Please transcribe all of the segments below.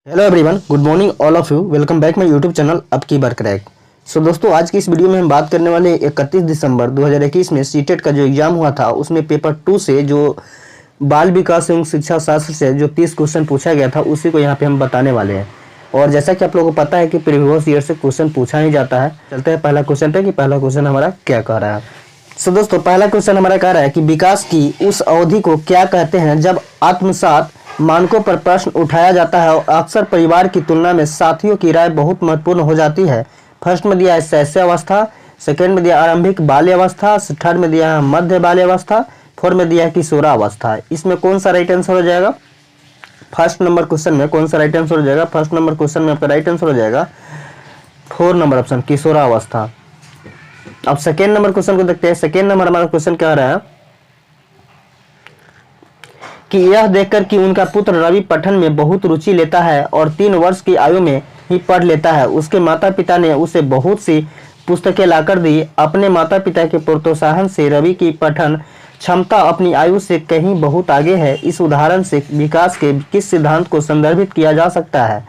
Hello everyone, good morning all of you. Welcome back my YouTube channel अब की बार crack. सो दोस्तों, आज की इस वीडियो में हम बात करने वाले 31 दिसंबर 2021 में सीटेट का जो एग्ज़ाम हुआ था उसमें पेपर 2 से जो बाल विकास एवं शिक्षा शास्त्र से जो 30 क्वेश्चन पूछा गया था उसी को यहाँ पे हम बताने वाले हैं। और जैसा कि आप लोगों को पता है कि प्रीवियस ईयर से क्वेश्चन पूछा ही जाता है। चलते हैं पहला क्वेश्चन पे कि पहला क्वेश्चन हमारा क्या कह रहा है। सो दोस्तों, पहला क्वेश्चन हमारा कह रहा है कि विकास की उस अवधि को क्या कहते हैं जब आत्मसात मानकों पर प्रश्न उठाया जाता है और अक्सर परिवार की तुलना में साथियों की राय बहुत महत्वपूर्ण हो जाती है। फर्स्ट में दिया है शैशवावस्था, सेकेंड में दिया आरंभिक बाल्यावस्था, थर्ड में दिया है मध्य बाल्यावस्था, फोर्थ में दिया है किशोरावस्था। इसमें कौन सा राइट आंसर हो जाएगा? फर्स्ट नंबर क्वेश्चन में कौन सा राइट आंसर हो जाएगा? फर्स्ट नंबर क्वेश्चन में आपका राइट आंसर हो जाएगा 4 नंबर ऑप्शन किशोरावस्था। अब सेकेंड नंबर क्वेश्चन को देखते हैं। सेकेंड नंबर हमारा क्वेश्चन क्या रहा है कि यह देखकर कि उनका पुत्र रवि पठन में बहुत रुचि लेता है और 3 वर्ष की आयु में ही पढ़ लेता है, उसके माता पिता ने उसे बहुत सी पुस्तकें लाकर दी। अपने माता पिता के प्रोत्साहन से रवि की पठन क्षमता अपनी आयु से कहीं बहुत आगे है। इस उदाहरण से विकास के किस सिद्धांत को संदर्भित किया जा सकता है?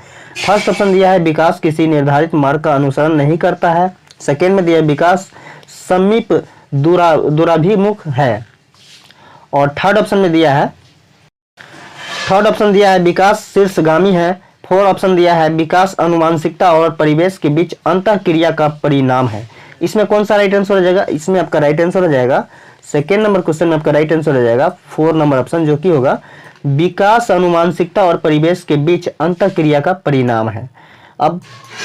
फर्स्ट ऑप्शन दिया है विकास किसी निर्धारित मार्ग का अनुसरण नहीं करता है। सेकेंड में दिया है विकास समीप दूराभिमुख है। और थर्ड ऑप्शन दिया है विकास शीर्षगामी है। फोर्थ ऑप्शन दिया है विकास अनुवांशिकता और परिवेश के बीच अंतःक्रिया का परिणाम है। इसमें कौन सा राइट आंसर हो जाएगा? इसमें आपका राइट आंसर हो जाएगा सेकेंड नंबर क्वेश्चन में आपका राइट आंसर हो जाएगा 4 नंबर ऑप्शन, जो कि होगा विकास अनुवांशिकता और परिवेश के बीच अंतःक्रिया का परिणाम है। अब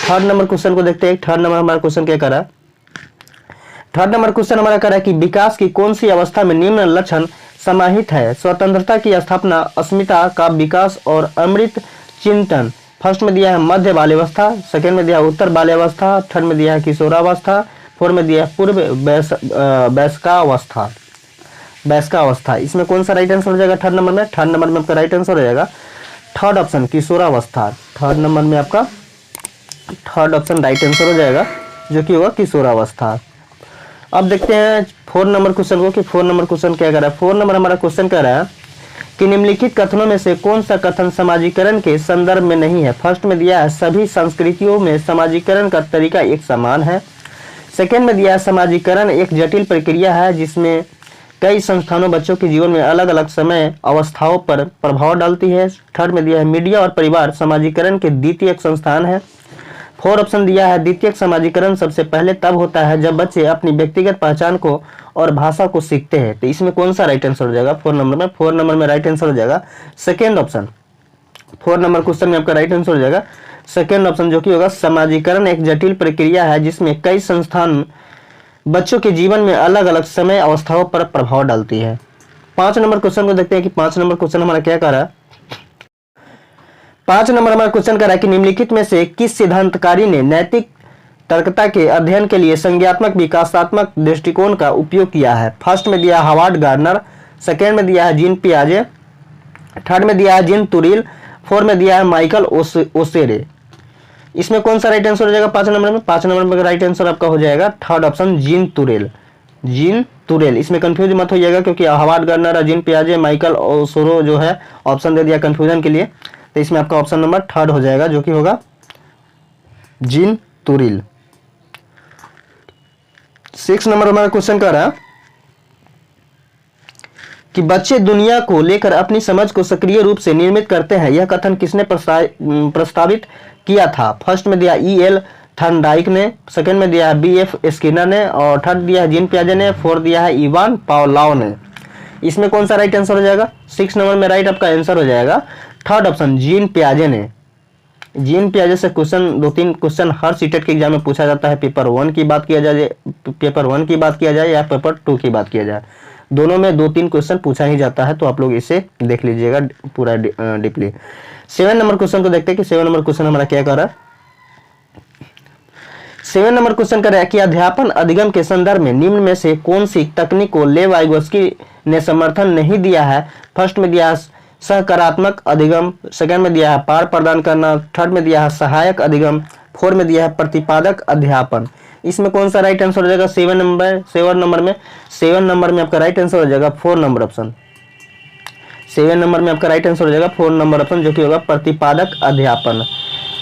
थर्ड नंबर क्वेश्चन को देखते हैं। थर्ड नंबर हमारा क्वेश्चन क्या कर रहा है? थर्ड नंबर क्वेश्चन हमारा कह रहा है कि विकास की कौन सी अवस्था में निम्न लक्षण समाहित है? स्वतंत्रता की स्थापना, अस्मिता का विकास और अमृत चिंतन। फर्स्ट में दिया है मध्य बाल्यावस्था, सेकेंड में दिया है उत्तर बाल्यावस्था, थर्ड में दिया है किशोरावस्था, फोर्थ में दिया है पूर्व वयस्कावस्था। इसमें कौन सा राइट आंसर हो जाएगा? थर्ड नंबर में आपका राइट आंसर हो जाएगा थर्ड ऑप्शन किशोरावस्था। थर्ड नंबर में आपका थर्ड ऑप्शन राइट आंसर हो जाएगा, जो कि होगा किशोरावस्था। अब देखते हैं 4 नंबर क्वेश्चन को कि 4 नंबर क्वेश्चन क्या कर रहा है। 4 नंबर हमारा क्वेश्चन कह रहा है कि निम्नलिखित कथनों में से कौन सा कथन समाजीकरण के संदर्भ में नहीं है? फर्स्ट में दिया है सभी संस्कृतियों में समाजीकरण का तरीका एक समान है। सेकेंड में दिया है समाजीकरण एक जटिल प्रक्रिया है जिसमें कई संस्थानों बच्चों के जीवन में अलग अलग समय अवस्थाओं पर प्रभाव डालती है। थर्ड में दिया है मीडिया और परिवार समाजीकरण के द्वितीयक संस्थान है। फोर्थ ऑप्शन दिया है द्वितीयक समाजीकरण सबसे पहले तब होता है जब बच्चे अपनी व्यक्तिगत पहचान को और भाषा को सीखते हैं। तो इसमें कौन सा राइट आंसर हो जाएगा? 4 नंबर में राइट आंसर हो जाएगा सेकेंड ऑप्शन। 4 नंबर क्वेश्चन में आपका राइट आंसर हो जाएगा सेकेंड ऑप्शन, जो कि होगा समाजीकरण एक जटिल प्रक्रिया है जिसमें कई संस्थान बच्चों के जीवन में अलग अलग समय अवस्थाओं पर प्रभाव डालती है। 5 नंबर क्वेश्चन को देखते हैं कि 5 नंबर क्वेश्चन हमारा क्या कर रहा है। 5 नंबर हमारा क्वेश्चन कर रहा है कि निम्नलिखित में से किस सिद्धांतकारी ने नैतिक तर्कता के अध्ययन के लिए संज्ञात्मक विकासात्मक दृष्टिकोण का उपयोग किया है? फर्स्ट में दिया हार्वर्ड गार्डनर, सेकेंड में दिया है जीन पियाजे, थर्ड में दिया है जीन तुरील, फोर्थ में दिया है माइकल ओसेरे। इसमें कौन सा राइट आंसर हो जाएगा? 5 नंबर में 5 नंबर में राइट आंसर आपका हो जाएगा थर्ड ऑप्शन जीन तुरेल। इसमें कंफ्यूज मत हो जाएगा क्योंकि हार्वर्ड गार्डनर, जीन पियाजे, माइकल ओसेरे जो है ऑप्शन दे दिया कंफ्यूजन के लिए। तो इसमें आपका ऑप्शन नंबर थर्ड हो जाएगा, जो कि होगा जीन तुरील। 6 नंबर हमारा क्वेश्चन कर रहा है कि बच्चे दुनिया को लेकर अपनी समझ को सक्रिय रूप से निर्मित करते हैं, यह कथन किसने प्रस्तावित किया था? फर्स्ट में दिया E.L. थर्नडाइक ने, सेकंड में दिया है B.F. स्किनर ने, और थर्ड दिया है जीन पियाजे ने, फोर्थ दिया है इवान पावलोव ने। इसमें कौन सा राइट आंसर हो जाएगा? 6 नंबर में राइट आपका आंसर हो जाएगा थर्ड ऑप्शन जीन पियाजे ने। जीन पियाजे से क्वेश्चन 2-3 क्वेश्चन हर सीटेट के एग्जाम में पूछा जाता है। पेपर 1 की बात किया जाए या पेपर 2 की बात किया जाए, दोनों में 2-3 क्वेश्चन पूछा ही जाता है। तो आप लोग इसे देख लीजिएगा पूरा डीपली। 7 नंबर क्वेश्चन को देखते हैं कि 7 नंबर क्वेश्चन हमारा क्या कर रहा है। 7 नंबर क्वेश्चन कर रहा है कि अध्यापन अधिगम के संदर्भ में निम्न में से कौन सी तकनीक को लेव वाइगोत्स्की ने समर्थन नहीं दिया है? फर्स्ट में दिया है सहकारात्मक अधिगम, सेकंड में दिया है पार प्रदान करना, थर्ड में दिया है सहायक अधिगम, फोर्थ में दिया है प्रतिपादक अध्यापन। इसमें कौन सा राइट आंसर हो जाएगा? 7 नंबर में आपका राइट आंसर हो जाएगा 4 नंबर ऑप्शन। 7 नंबर में आपका राइट आंसर हो जाएगा 4 नंबर ऑप्शन, जो कि होगा प्रतिपादक अध्यापन।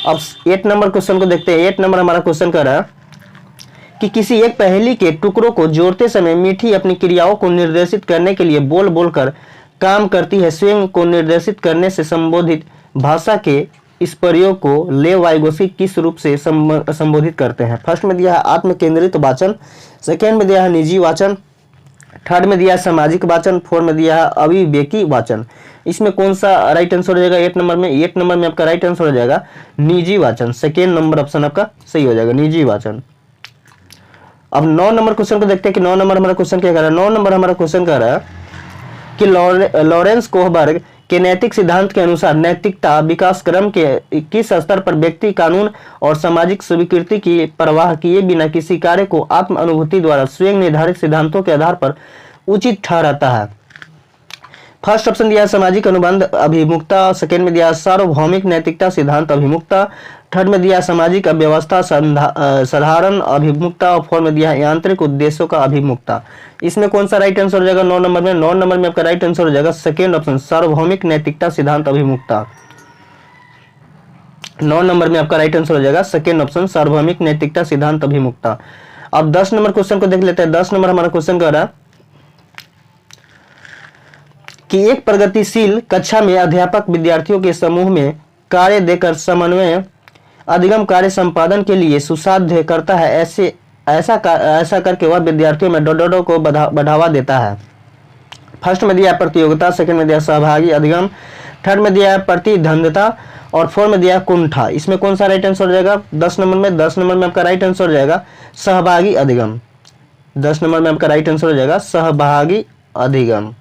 अब 8 नंबर क्वेश्चन को देखते हैं। 8 नंबर हमारा क्वेश्चन कर रहा है कि किसी एक पहेली के टुकड़ों को जोड़ते समय मीठी अपनी क्रियाओं को निर्देशित करने के लिए बोल बोलकर काम करती है। स्वयं को निर्देशित करने से संबोधित भाषा के इस प्रयोग को लेव वाइगोस्की किस रूप से संबोधित करते हैं? फर्स्ट में दिया है आत्म केंद्रित वाचन, सेकेंड में दिया है निजी वाचन, थर्ड में दिया है सामाजिक वाचन, फोर्थ में दिया है अविवेकी वाचन। इसमें कौन सा राइट आंसर हो जाएगा? 8 नंबर में, 8 नंबर में आपका राइट आंसर हो जाएगा निजी वाचन। सेकेंड नंबर ऑप्शन आपका सही हो जाएगा, निजी वाचन। अब 9 नंबर क्वेश्चन को देखते हैं कि 9 नंबर हमारा क्वेश्चन क्या कर रहा है। 9 नंबर हमारा क्वेश्चन कर रहा है कि लॉरेंस कोहबर्ग के नैतिक सिद्धांत के अनुसार नैतिकता विकास क्रम के किस स्तर पर व्यक्ति कानून और सामाजिक स्वीकृति की परवाह किए बिना किसी कार्य को आत्म अनुभूति द्वारा स्वयं निर्धारित सिद्धांतों के आधार पर उचित ठहराता है? फर्स्ट ऑप्शन दिया है सामाजिक अनुबंध अभिमुखता, सेकेंड में दिया है सार्वभौमिक नैतिकता सिद्धांत अभिमुखता, थर्ड में दिया है सामाजिक अव्यवस्था साधारण अभिमुखता और फोर्थ में दिया है यांत्रिक उद्देश्यों का अभिमुखता। इसमें कौन सा राइट आंसर हो जाएगा? 9 नंबर में, 9 नंबर में आपका राइट आंसर हो जाएगा सेकेंड ऑप्शन सार्वभौमिक नैतिकता सिद्धांत अभिमुखता। 9 नंबर में आपका राइट आंसर हो जाएगा सेकेंड ऑप्शन सार्वभौमिक नैतिकता सिद्धांत अभिमुखता। अब 10 नंबर क्वेश्चन को देख लेते हैं। 10 नंबर हमारा क्वेश्चन कर रहा है कि एक प्रगतिशील कक्षा में अध्यापक विद्यार्थियों के समूह में कार्य देकर समन्वय अधिगम कार्य संपादन के लिए सुसाध्य करता है। ऐसा करके वह विद्यार्थियों में डोडोडो को बढ़ावा देता है। फर्स्ट में दिया प्रतियोगिता, सेकंड में दिया सहभागी अधिगम, थर्ड में दिया प्रतिद्वंद्विता और फोर्थ में दिया कुंठा। इसमें कौन सा राइट आंसर हो जाएगा? 10 नंबर में, 10 नंबर में आपका राइट आंसर हो जाएगा सहभागी अधिगम। 10 नंबर में आपका राइट आंसर हो जाएगा सहभागी अधिगम।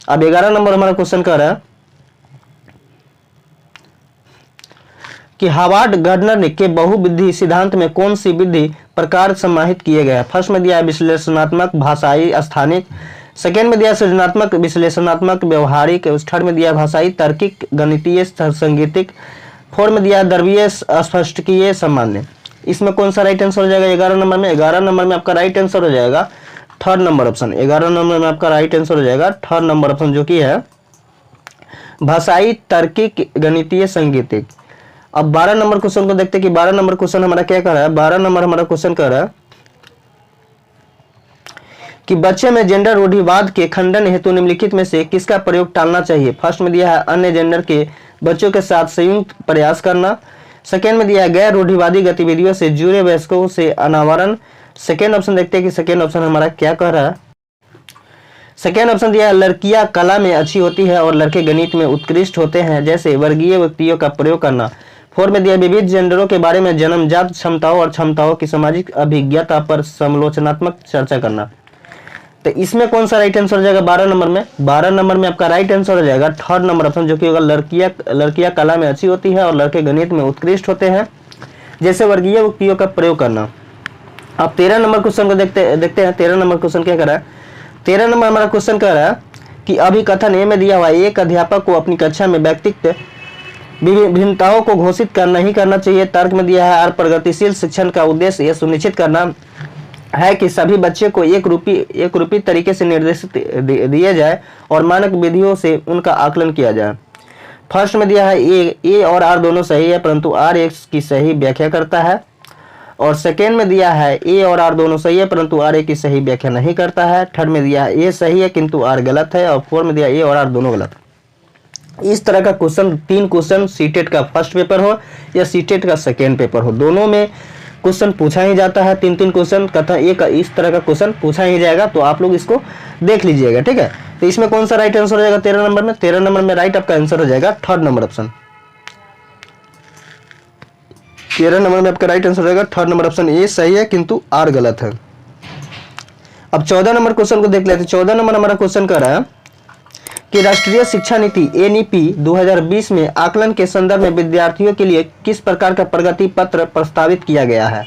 अब 11 नंबर हमारा क्वेश्चन कर रहा है कि हार्वर्ड गार्डनर के बहुविधि सिद्धांत में कौन सी विधि प्रकार समाहित किए गए हैं? फर्स्ट में दिया है विश्लेषणात्मक भाषाई स्थानिक, सेकेंड में दिया सृजनात्मक विश्लेषणात्मक व्यवहारिक, थर्ड में दिया भाषाई तार्किक गणितीय संगीतिक, फोर्थ में दिया द्रव्यीय स्पष्टकीय सामान्य। इसमें कौन सा राइट आंसर हो जाएगा? 11 नंबर में, 11 नंबर में आपका राइट आंसर हो जाएगा थर्ड नंबर ऑप्शन। 11 नंबर में आपका राइट आंसर हो जाएगा थर्ड नंबर ऑप्शन, जो कि है भाषाई तार्किक गणितीय संगीतिक। अब 12 नंबर क्वेश्चन को देखते हैं कि 12 नंबर क्वेश्चन हमारा क्या कर रहा है। 12 नंबर हमारा क्वेश्चन कर रहा है कि बच्चे में जेंडर रूढ़िवाद के खंडन हेतु निम्नलिखित में से किसका प्रयोग टालना चाहिए? फर्स्ट में दिया है अन्य जेंडर के बच्चों के साथ संयुक्त प्रयास करना, सेकेंड में दिया है गैर रूढ़िवादी गतिविधियों से जुड़े वयस्कों से अनावरण। सेकेंड ऑप्शन देखते हैं कि सेकेंड ऑप्शन हमारा क्या कह रहा है। सेकेंड ऑप्शन दिया है लड़कियां कला में अच्छी होती है और लड़के गणित में उत्कृष्ट होते हैं, जैसे वर्गीय व्यक्तियों का प्रयोग करना। फोर्थ में दिया विविध जेंडरों के बारे में जन्मजात क्षमताओं और क्षमताओं की सामाजिक अभिज्ञता पर समालोचनात्मक चर्चा करना। तो इसमें कौन सा राइट आंसर हो जाएगा? 12 नंबर में, 12 नंबर में आपका राइट आंसर हो जाएगा थर्ड नंबर ऑप्शन, जो कि होगा लड़कियां कला में अच्छी होती है और लड़के गणित में उत्कृष्ट होते हैं, जैसे वर्गीय व्यक्तियों का प्रयोग करना। अब 13 नंबर क्वेश्चन को देखते हैं 13 नंबर क्वेश्चन क्या कर रहा है। 13 नंबर हमारा क्वेश्चन कह रहा है कि अभिकथन ए में दिया हुआ एक अध्यापक को अपनी कक्षा में व्यक्तित्व विभिन्नताओं को घोषित करना ही करना चाहिए। तर्क में दिया है प्रगतिशील शिक्षण का उद्देश्य यह सुनिश्चित करना है कि सभी बच्चे को एक रूपी तरीके से निर्देशित दिए जाए और मानक विधियों से उनका आकलन किया जाए। फर्स्ट में दिया है ए और आर दोनों सही है, परंतु आर एक्स की सही व्याख्या करता है। और सेकेंड में दिया है ए और आर दोनों सही है, परंतु आर ए की सही व्याख्या नहीं करता है। थर्ड में दिया है ए सही है किंतु आर गलत है, और फोर्थ में दिया ए और आर दोनों गलत। इस तरह का क्वेश्चन 3 क्वेश्चन सीटेट का फर्स्ट पेपर हो या सीटेट का सेकेंड पेपर हो, दोनों में क्वेश्चन पूछा ही जाता है। 3 क्वेश्चन कथा एक इस तरह का क्वेश्चन पूछा ही जाएगा, तो आप लोग इसको देख लीजिएगा, ठीक है। तो इसमें कौन सा राइट आंसर हो जाएगा 13 नंबर में? 13 नंबर में राइट आपका आंसर हो जाएगा थर्ड नंबर ऑप्शन। 13 नंबर में आपका राइट आंसर हो जाएगा थर्ड नंबर ऑप्शन, ए सही है किंतु आर गलत है। अब 14 नंबर क्वेश्चन को देख लेते हैं। 14 नंबर हमारा क्वेश्चन कर रहा है कि राष्ट्रीय शिक्षा नीति एनईपी 2020 में आकलन के संदर्भ में विद्यार्थियों के लिए किस प्रकार का प्रगति पत्र प्रस्तावित किया गया है?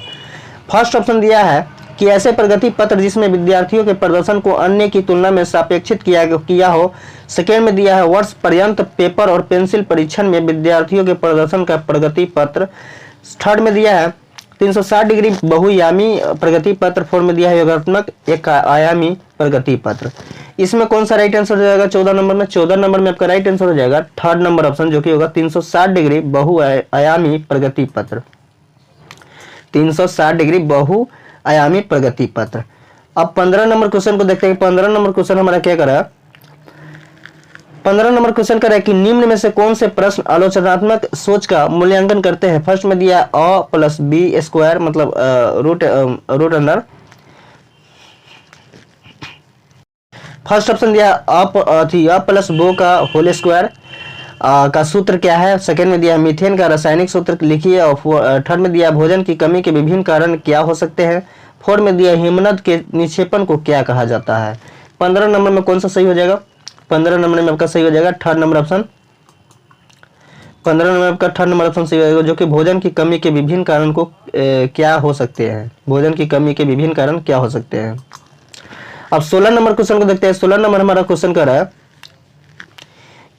फर्स्ट ऑप्शन दिया है कि ऐसे प्रगति पत्र जिसमें विद्यार्थियों के प्रदर्शन को अन्य की तुलना में सापेक्षित किया हो। सेकेंड में दिया है वर्ष पर्यंत पेपर और पेंसिल परीक्षण में विद्यार्थियों के प्रदर्शन का प्रगति पत्र। थर्ड में दिया है 360 डिग्री बहुआयामी प्रगति पत्र फॉर्म में दिया है योगात्मक एक आयामी प्रगति पत्र। इसमें कौन सा राइट आंसर हो जाएगा 14 नंबर में? 14 नंबर में आपका राइट आंसर हो जाएगा थर्ड नंबर ऑप्शन, जो कि होगा 360 डिग्री बहुआयामी प्रगति पत्र। 360 डिग्री बहुआयामी प्रगति पत्र। अब 15 नंबर क्वेश्चन को देखते हैं। 15 नंबर क्वेश्चन हमारा क्या करा? 15 नंबर क्वेश्चन कर रहा है कि निम्न में से कौन से प्रश्न आलोचनात्मक सोच का मूल्यांकन करते हैं। फर्स्ट में दिया अ प्लस बी स्क्वायर, मतलब रूट अंडर। फर्स्ट ऑप्शन दिया अ प्लस बो का होल स्क्वायर का सूत्र क्या है। सेकेंड में दिया मीथेन का रासायनिक सूत्र लिखिए। और थर्ड में दिया भोजन की कमी के विभिन्न कारण क्या हो सकते हैं। फोर्थ में दिया हिमनद के निक्षेपण को क्या कहा जाता है। 15 नंबर में कौन सा सही हो जाएगा? 15 नंबर में आपका सही हो जाएगा थर्ड नंबर ऑप्शन। 15 नंबर में आपका थर्ड नंबर ऑप्शन सही हो जाएगा, जो कि भोजन की कमी के विभिन्न कारण को क्या हो सकते हैं। भोजन की कमी के विभिन्न कारण क्या हो सकते हैं। अब 16 नंबर क्वेश्चन को देखते हैं। 16 नंबर हमारा क्वेश्चन कर रहा है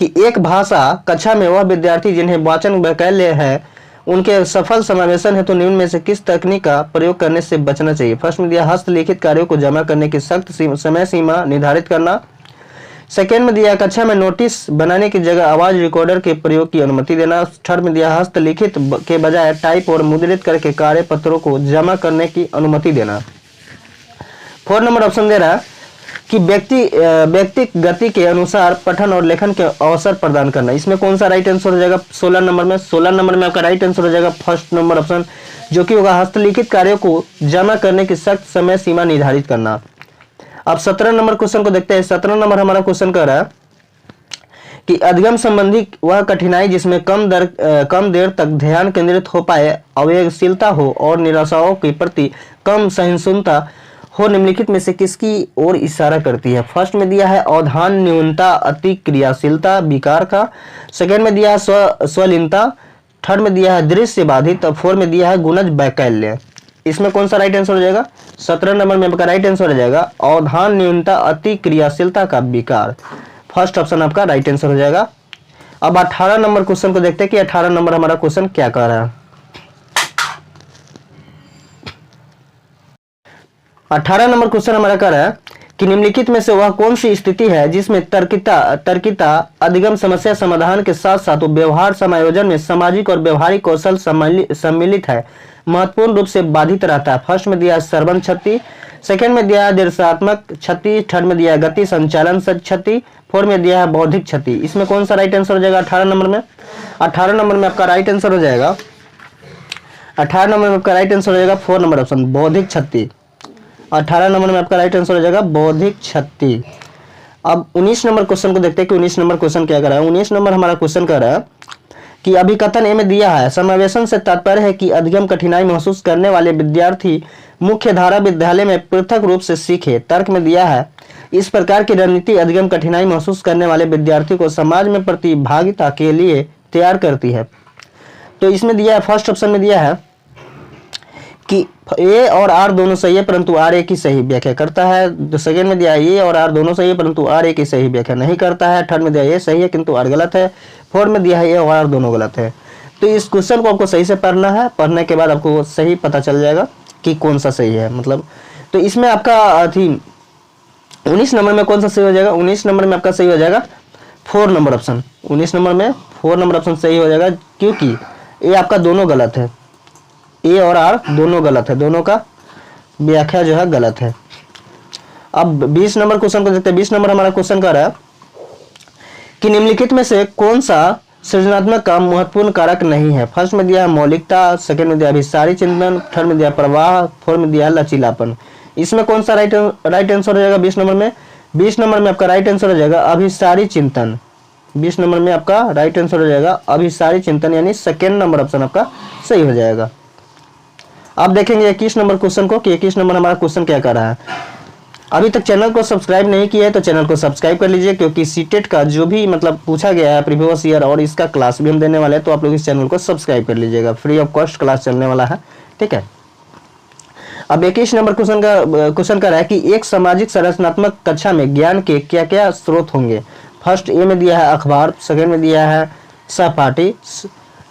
कि एक भाषा कक्षा में वह विद्यार्थी जिन्हें वाचन वैकल्य है उनके सफल समावेशन है तो निम्न में से किस तकनीक का प्रयोग करने से बचना चाहिए। फर्स्ट में दिया हस्तलिखित कार्यों को जमा करने की सख्त समय सीमा निर्धारित करना। सेकेंड में दिया कक्षा में नोटिस बनाने की जगह आवाज रिकॉर्डर के प्रयोग की अनुमति देना। थर्ड में दिया हस्तलिखित के बजाय टाइप और मुद्रित करके कार्य पत्रों को जमा करने की अनुमति देना। फोर्थ नंबर ऑप्शन दे रहा है कि व्यक्ति गति के अनुसार पठन और लेखन के अवसर प्रदान करना। इसमें कौन सा राइट आंसर हो जाएगा 16 नंबर में? 16 नंबर में आपका राइट आंसर हो जाएगा फर्स्ट नंबर ऑप्शन, जो कि होगा हस्तलिखित कार्यों को जमा करने की सख्त समय सीमा निर्धारित करना। अब 17 नंबर क्वेश्चन को देखते हैं। 17 नंबर हमारा क्वेश्चन कर रहा है कि अधिगम संबंधी वह कठिनाई जिसमें कम देर तक ध्यान केंद्रित हो पाए, अवेगशीलता हो और निराशाओं के प्रति कम सहिष्णुता हो निम्नलिखित में से किसकी ओर इशारा करती है। फर्स्ट में दिया है अवधान न्यूनता अति क्रियाशीलता विकार का। सेकेंड में दिया है स्वलीनता। थर्ड में दिया है दृश्य बाधित। और फोर्थ में दिया है गुणज वैकल्य। इसमें कौन सा राइट आंसर हो जाएगा? 17 नंबर में आपका राइट आंसर हो जाएगा अवधान न्यूनता अति क्रियाशीलता का विकार। फर्स्ट ऑप्शन आपका राइट आंसर हो जाएगा। अब 18 नंबर क्वेश्चन को देखते हैं कि 18 नंबर हमारा क्वेश्चन क्या कह रहा है। 18 नंबर क्वेश्चन हमारा कह रहा है कि निम्नलिखित में से वह कौन सी स्थिति है जिसमें तर्किता अधिगम समस्या समाधान के साथ साथ व्यवहार समायोजन में सामाजिक और व्यवहारिक कौशल सम्मिलित है, महत्वपूर्ण रूप से बाधित रहता है। फर्स्ट में दिया श्रवण क्षति। सेकेंड में दिया दृश्यात्मक क्षति। थर्ड में दिया गति संचालन क्षति। फोर्थ में दिया है बौद्धिक क्षति। इसमें कौन सा राइट आंसर हो जाएगा 18 नंबर में? 18 नंबर में आपका राइट आंसर हो जाएगा 18 नंबर में आपका राइट आंसर हो जाएगा 4 नंबर ऑप्शन बौद्धिक क्षति। 18 नंबर में आपका राइट आंसर हो जाएगा बौद्धिक क्षति। अब 19 नंबर क्वेश्चन को देखते हैं कि 19 नंबर क्वेश्चन क्या कर रहा है। 19 नंबर हमारा क्वेश्चन कर रहा है कि अभिकथन ए में दिया है समावेशन से तात्पर्य है कि अधिगम कठिनाई महसूस करने वाले विद्यार्थी मुख्य धारा विद्यालय में पृथक रूप से सीखे। तर्क में दिया है इस प्रकार की रणनीति अधिगम कठिनाई महसूस करने वाले विद्यार्थी को समाज में प्रतिभागिता के लिए तैयार करती है। तो इसमें दिया है फर्स्ट ऑप्शन में दिया है कि ए और आर दोनों सही है परंतु आर ए की सही व्याख्या करता है। तो सेकेंड में दिया है ए और आर दोनों सही है परंतु आर ए की सही व्याख्या नहीं करता है। थर्ड में दिया ए सही है किंतु आर गलत है। फोर्थ में दिया है ए और आर दोनों गलत है। तो इस क्वेश्चन को आपको सही से पढ़ना है। पढ़ने के बाद आपको सही पता चल जाएगा कि कौन सा सही है। मतलब तो इसमें आपका 19 नंबर में कौन सा सही हो जाएगा? 19 नंबर में आपका सही हो जाएगा 4 नंबर ऑप्शन। 19 नंबर में 4 नंबर ऑप्शन सही हो जाएगा, क्योंकि ए आपका दोनों गलत है। ए और आर दोनों गलत है, दोनों का व्याख्या जो है गलत है। अब 20 नंबर क्वेश्चन को देखते हैं। 20 नंबर हमारा क्वेश्चन कर रहा है कि निम्नलिखित में से कौन सा सृजनात्मक का महत्वपूर्ण कारक नहीं है। फर्स्ट में दिया है मौलिकता। सेकंड में दिया अभिसारी चिंतन। थर्ड में दिया प्रवाह। फोर्थ में दिया है लचीलापन। इसमें कौन सा राइट आंसर हो जाएगा 20 नंबर में? 20 नंबर में आपका राइट आंसर हो जाएगा अभिसारी चिंतन। 20 नंबर में आपका राइट आंसर हो जाएगा अभिसारी चिंतन, यानी सेकेंड नंबर ऑप्शन आपका सही हो जाएगा। अब देखेंगे 21 नंबर क्वेश्चन को कि 21 नंबर हमारा क्वेश्चन क्या कर रहा है। अभी तक चैनल को सब्सक्राइब नहीं किया है तो चैनल को सब्सक्राइब कर लीजिए, क्योंकि सीटेट का जो भी मतलब पूछा गया है प्रीवियस ईयर और इसका क्लास भी हम देने वाले हैं, तो आप लोग इस चैनल को सब्सक्राइब कर लीजिएगा। फ्री ऑफ कॉस्ट क्लास चलने वाला है, ठीक है। अब 21 नंबर क्वेश्चन कर रहा है कि एक सामाजिक संरचनात्मक कक्षा में ज्ञान के क्या क्या स्रोत होंगे। फर्स्ट ए में दिया है अखबार। सेकेंड में दिया है सहपाठी।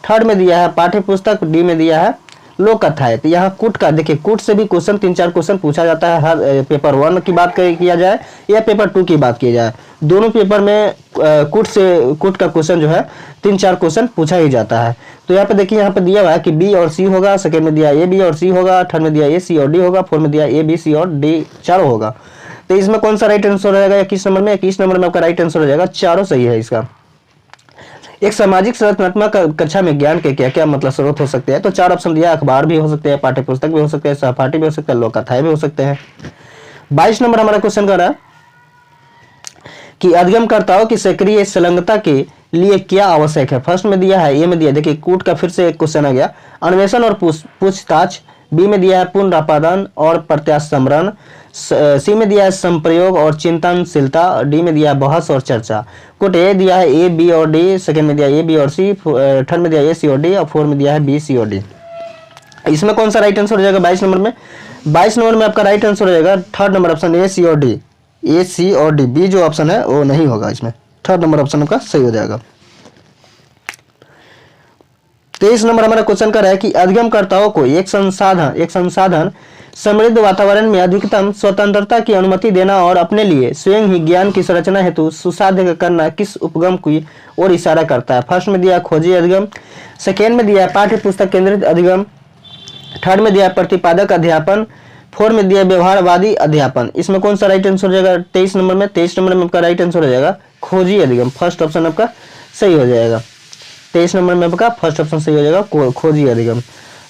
थर्ड में दिया है पाठ्य पुस्तक। डी में दिया है लोक कथा है। तो यहाँ कूट का देखिए, कूट से भी क्वेश्चन 3-4 क्वेश्चन पूछा जाता है हर पेपर 1 की बात किया जाए या पेपर 2 की बात की जाए, दोनों पेपर में कूट का क्वेश्चन जो है 3-4 क्वेश्चन पूछा ही जाता है। तो यहाँ पे देखिए, यहाँ पे दिया हुआ है कि बी और सी होगा, सेकेंड में दिया ए बी और सी होगा, थर्ड में दिया ए सी और डी होगा, फोर्थ में दिया ए बी सी और डी चारों होगा। तो इसमें कौन सा राइट आंसर हो जाएगा 21 नंबर में? 21 नंबर में आपका राइट आंसर हो जाएगा चारों सही है इसका। एक सामाजिक संरचनात्मक कक्षा में ज्ञान के क्या क्या मतलब स्रोत हो सकते हैं? तो 4 ऑप्शन दिया, अखबार भी हो सकते हैं, पाठ्य पुस्तक भी हो सकते हैं, सहपाठी भी हो सकते हैं, लोक कथाएं भी हो सकते हैं। 22 नंबर हमारा क्वेश्चन कर रहा है कि अधिगमकर्ताओं की सक्रिय संलग्नता के लिए क्या आवश्यक है? फर्स्ट में दिया है, ए में दिया, देखिए कूट का फिर से एक क्वेश्चन आ गया, अन्वेषण और पूछताछ। बी में दिया है पुनरापादन और प्रत्यास्मरण। सी में दिया है संप्रयोग और चिंतनशीलता। डी में दिया है बहस और चर्चा। कुट ए दिया है ए बी और डी, सेकेंड में दिया है ए बी और सी, थर्ड में दिया है ए सी और डी और फोर्थ में दिया है बी सी और डी। इसमें कौन सा राइट आंसर हो जाएगा 22 नंबर में? 22 नंबर में आपका राइट आंसर हो जाएगा थर्ड नंबर ऑप्शन ए सी और डी। ए सी और डी, बी जो ऑप्शन है वो नहीं होगा इसमें, थर्ड नंबर ऑप्शन का सही हो जाएगा। 23 नंबर हमारा क्वेश्चन कर रहा है कि अधिगमकर्ताओं को एक संसाधन समृद्ध वातावरण में अधिकतम स्वतंत्रता की अनुमति देना और अपने लिए स्वयं ही ज्ञान की संरचना हेतु सुसाध्य करना किस उपगम की ओर इशारा करता है? फर्स्ट में दिया खोजी अधिगम, सेकेंड में दिया पाठ्य पुस्तक केंद्रित अधिगम, थर्ड में दिया प्रतिपादक अध्यापन, फोर्थ में दिया व्यवहारवादी अध्यापन। इसमें कौन सा राइट आंसर हो जाएगा 23 नंबर में? 23 नंबर में आपका राइट आंसर हो जाएगा खोजी अधिगम, फर्स्ट ऑप्शन आपका सही हो जाएगा। 23 नंबर में आपका फर्स्ट ऑप्शन सही हो जाएगा खोजी अधिगम।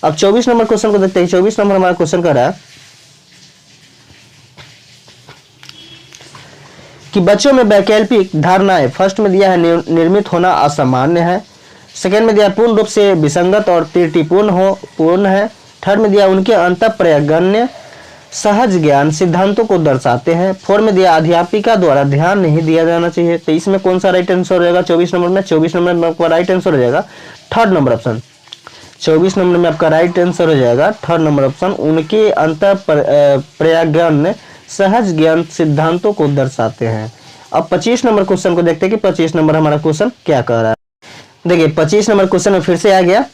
अब 24 नंबर क्वेश्चन को देखते हैं। 24 नंबर हमारा क्वेश्चन कर रहा है कि बच्चों में वैकल्पिक धारणाएं, फर्स्ट में दिया है निर्मित होना असामान्य है, सेकेंड में दिया पूर्ण रूप से विसंगत और त्रुटिपूर्ण है, थर्ड में दिया उनके अंतःप्रज्ञान्य सहज ज्ञान सिद्धांतों को दर्शाते हैं, फोर्थ में दिया अध्यापिका द्वारा ध्यान नहीं दिया जाना चाहिए। तो इसमें कौन सा राइट आंसर हो जाएगा 24 नंबर में? 24 नंबर में आपका राइट आंसर हो जाएगा थर्ड नंबर ऑप्शन। 24 नंबर में आपका राइट आंसर हो जाएगा थर्ड नंबर ऑप्शन, उनके अंतःप्रज्ञान्य सहज ज्ञान सिद्धांतों को दर्शाते हैं। अब 25 नंबर क्वेश्चन को देखते हैं कि 25 नंबर हमारा क्वेश्चन क्या कह रहा है। देखिए 25 नंबर क्वेश्चन में फिर से आ गया,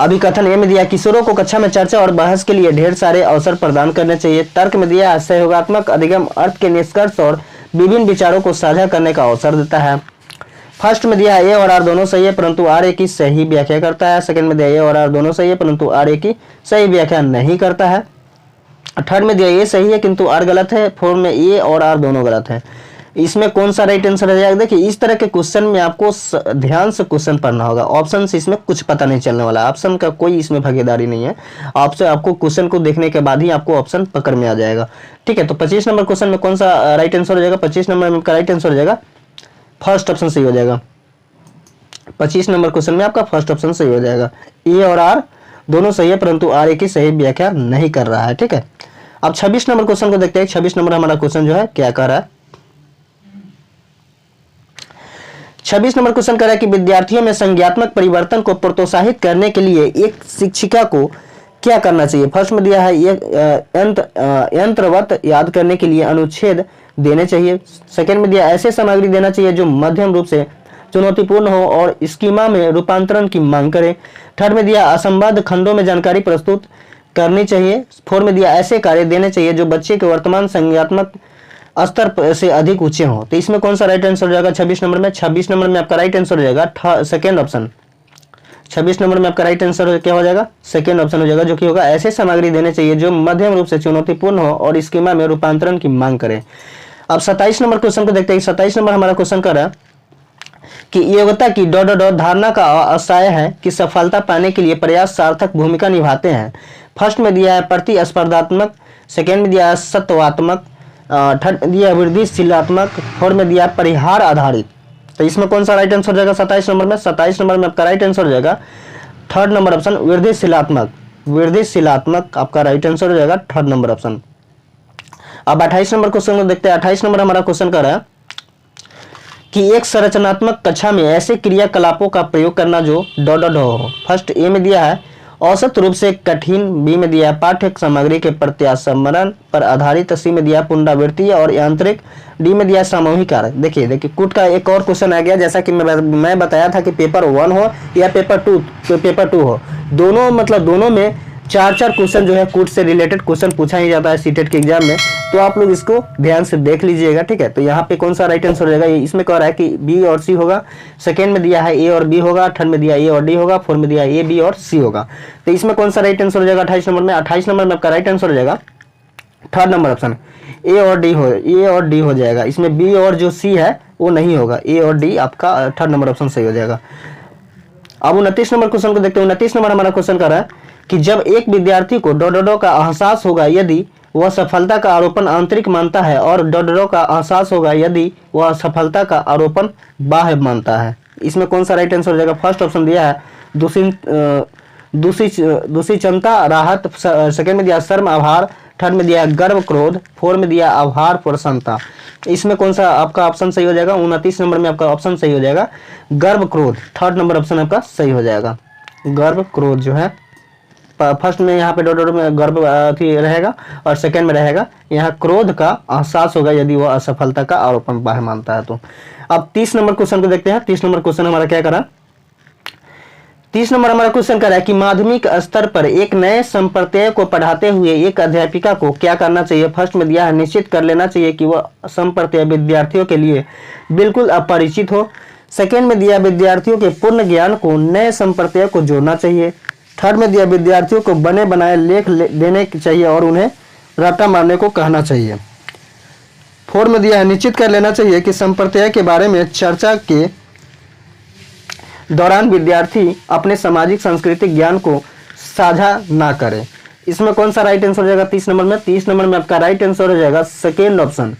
अभिकथन ए में दिया किशोरों को कक्षा में चर्चा और बहस के लिए ढेर सारे अवसर प्रदान करने चाहिए। तर्क में दिया सहयोगात्मक अधिगम अर्थ के निष्कर्ष और विभिन्न विचारों को साझा करने का अवसर देता है। फर्स्ट में दिया ए और आर दोनों सही है परंतु आर ए की सही व्याख्या करता है। सेकंड में दिया ए और आर दोनों सही है परंतु आर ए की सही व्याख्या नहीं करता है। थर्ड में दिया ए सही है किंतु आर गलत है। फोर्थ में ए और आर दोनों गलत है। इसमें कौन सा राइट आंसर हो जाएगा? देखिए इस तरह के क्वेश्चन में आपको ध्यान से क्वेश्चन पढ़ना होगा, ऑप्शन से इसमें कुछ पता नहीं चलने वाला, ऑप्शन का कोई इसमें भागीदारी नहीं है। आपको क्वेश्चन को देखने के बाद ही आपको ऑप्शन पकड़ में आ जाएगा। ठीक है, तो 25 नंबर क्वेश्चन में कौन सा राइट आंसर हो जाएगा? 25 नंबर में आपका राइट आंसर हो जाएगा फर्स्ट ऑप्शन सही हो जाएगा। 25 नंबर क्वेश्चन में आपका फर्स्ट ऑप्शन सही हो जाएगा, ए और आर दोनों सही है परंतु आर ए की सही व्याख्या नहीं कर रहा है। ठीक है, अब 26 नंबर क्वेश्चन को देखते हैं। 26 नंबर हमारा क्वेश्चन जो है क्या कर रहा है? 26 नंबर क्वेश्चन कर रहा है कि विद्यार्थियों में संज्ञात्मक परिवर्तन को प्रोत्साहित करने के लिए एक शिक्षिका को क्या करना चाहिए? फर्स्ट में दिया है यंत्रवत याद करने के लिए अनुच्छेद देने चाहिए। सेकेंड में दिया ऐसे सामग्री देना चाहिए जो मध्यम रूप से चुनौतीपूर्ण हो और स्कीमा में रूपांतरण की मांग करे। थर्ड में दिया असंबद्ध खंडों में जानकारी प्रस्तुत करनी चाहिए। फोर्थ में दिया ऐसे कार्य देने चाहिए जो बच्चे के वर्तमान संज्ञात्मक स्तर से अधिक ऊंचे हों। तो इसमें कौन सा राइट आंसर हो जाएगा 26 नंबर में? 26 नंबर में आपका राइट आंसर हो जाएगा सेकेंड ऑप्शन। 26 नंबर में आपका राइट आंसर क्या हो जाएगा? सेकेंड ऑप्शन हो जाएगा, जो कि होगा ऐसे सामग्री देने चाहिए जो मध्यम रूप से चुनौतीपूर्ण हो और स्कीमा में रूपांतरण की मांग करे। अब 27 नंबर क्वेश्चन को देखते हैं। 27 नंबर हमारा क्वेश्चन कर रहा है कि योग्यता की धारणा का आशय है कि सफलता पाने के लिए प्रयास सार्थक भूमिका निभाते हैं। फर्स्ट में दिया है प्रतिस्पर्धात्मक, सेकेंड में दिया है सत्वात्मक, थर्ड में दिया वृद्धिशीलात्मक, फोर्थ में दिया परिहार आधारित। तो इसमें कौन सा राइट आंसर हो जाएगा 27 नंबर में? 27 नंबर में आपका राइट आंसर हो जाएगा थर्ड नंबर ऑप्शन वृद्धिशीलात्मक। वृद्धिशीलात्मक आपका राइट आंसर हो जाएगा थर्ड नंबर ऑप्शन। अब 28 नंबर क्वेश्चन को देखते हैं। 28 नंबर हमारा क्वेश्चन कर रहा है कि एक संरचनात्मक कक्षा में ऐसे क्रियाकलापों का प्रयोग करना जो हो। फर्स्ट ए में दिया है औसत रूप से कठिन, बी में दिया है पाठ्य सामग्री के प्रत्यास्मरण पर आधारित, सी में दिया पुनरावृत्तीय और यांत्रिक, डी में दिया सामूहिक कारक। देखिए कूट का एक और क्वेश्चन आ गया, जैसा कि मैं बताया था कि पेपर 1 हो या पेपर 2 हो, दोनों में चार क्वेश्चन जो है कूट से रिलेटेड क्वेश्चन पूछा ही जाता है सीटेट के एग्जाम में, तो आप लोग इसको ध्यान से देख लीजिएगा, ठीक है। तो यहाँ पे कौन सा राइट आंसर हो जाएगा, इसमें कह रहा है कि बी और सी होगा, सेकेंड में दिया है ए और बी होगा, थर्ड में दिया ए और डी होगा, फोर्थ में दिया ए बी और सी होगा। तो इसमें कौन सा राइट आंसर हो जाएगा 28 नंबर में, 28 नंबर में आपका राइट आंसर हो जाएगा थर्ड नंबर ऑप्शन ए और डी हो जाएगा। इसमें बी और जो सी है वो नहीं होगा, ए और डी आपका थर्ड नंबर ऑप्शन सही हो जाएगा। अब 29 नंबर क्वेश्चन को देखते हैं। 29 नंबर हमारा क्वेश्चन कर रहा है कि जब एक विद्यार्थी को डोडोडो का एहसास होगा यदि वह सफलता का आरोपण आंतरिक मानता है, और डोडोडो का एहसास होगा यदि वह सफलता का आरोपण बाह्य मानता है। इसमें कौन सा राइट आंसर हो जाएगा, फर्स्ट ऑप्शन दिया है दूसरी क्षमता राहत, सेकंड में दिया शर्म आभार, थर्ड में दिया गर्व क्रोध, फोर्थ में दिया आभार प्रसन्नता। इसमें कौन सा आपका ऑप्शन सही हो जाएगा, 29 नंबर में आपका ऑप्शन सही हो जाएगा गर्व क्रोध, थर्ड नंबर ऑप्शन आपका सही हो जाएगा गर्व क्रोध जो है। फर्स्ट में यहाँ पे डोडोडो में गर्व रहेगा और सेकंड में रहेगा यहाँ क्रोध का एहसास होगा यदि वह असफलता का आरोपण बाह्य मानता है। तो अब 30 नंबर क्वेश्चन को देखते हैं। 30 नंबर क्वेश्चन हमारा क्या करा, 30 नंबर हमारा क्वेश्चन कर रहा है कि माध्यमिक स्तर पर एक नए संप्रत्यय को पढ़ाते हुए एक अध्यापिका को क्या करना चाहिए। फर्स्ट में दिया है निश्चित कर लेना चाहिए कि वह संप्रत्यय विद्यार्थियों के लिए बिल्कुल अपरिचित हो। सेकेंड में दिया विद्यार्थियों के पूर्ण ज्ञान को नए संप्रत्यय को जोड़ना चाहिए। थर्ड में दिया विद्यार्थियों को बने बनाए लेख देने चाहिए और उन्हें रट्टा मारने को कहना चाहिए। फोर्थ में दिया है निश्चित कर लेना चाहिए कि संप्रत्यय के बारे में चर्चा के दौरान विद्यार्थी अपने सामाजिक सांस्कृतिक ज्ञान को साझा ना करें। इसमें कौन सा राइट आंसर हो जाएगा 30 नंबर में, 30 नंबर में आपका राइट आंसर हो जाएगा सेकेंड ऑप्शन।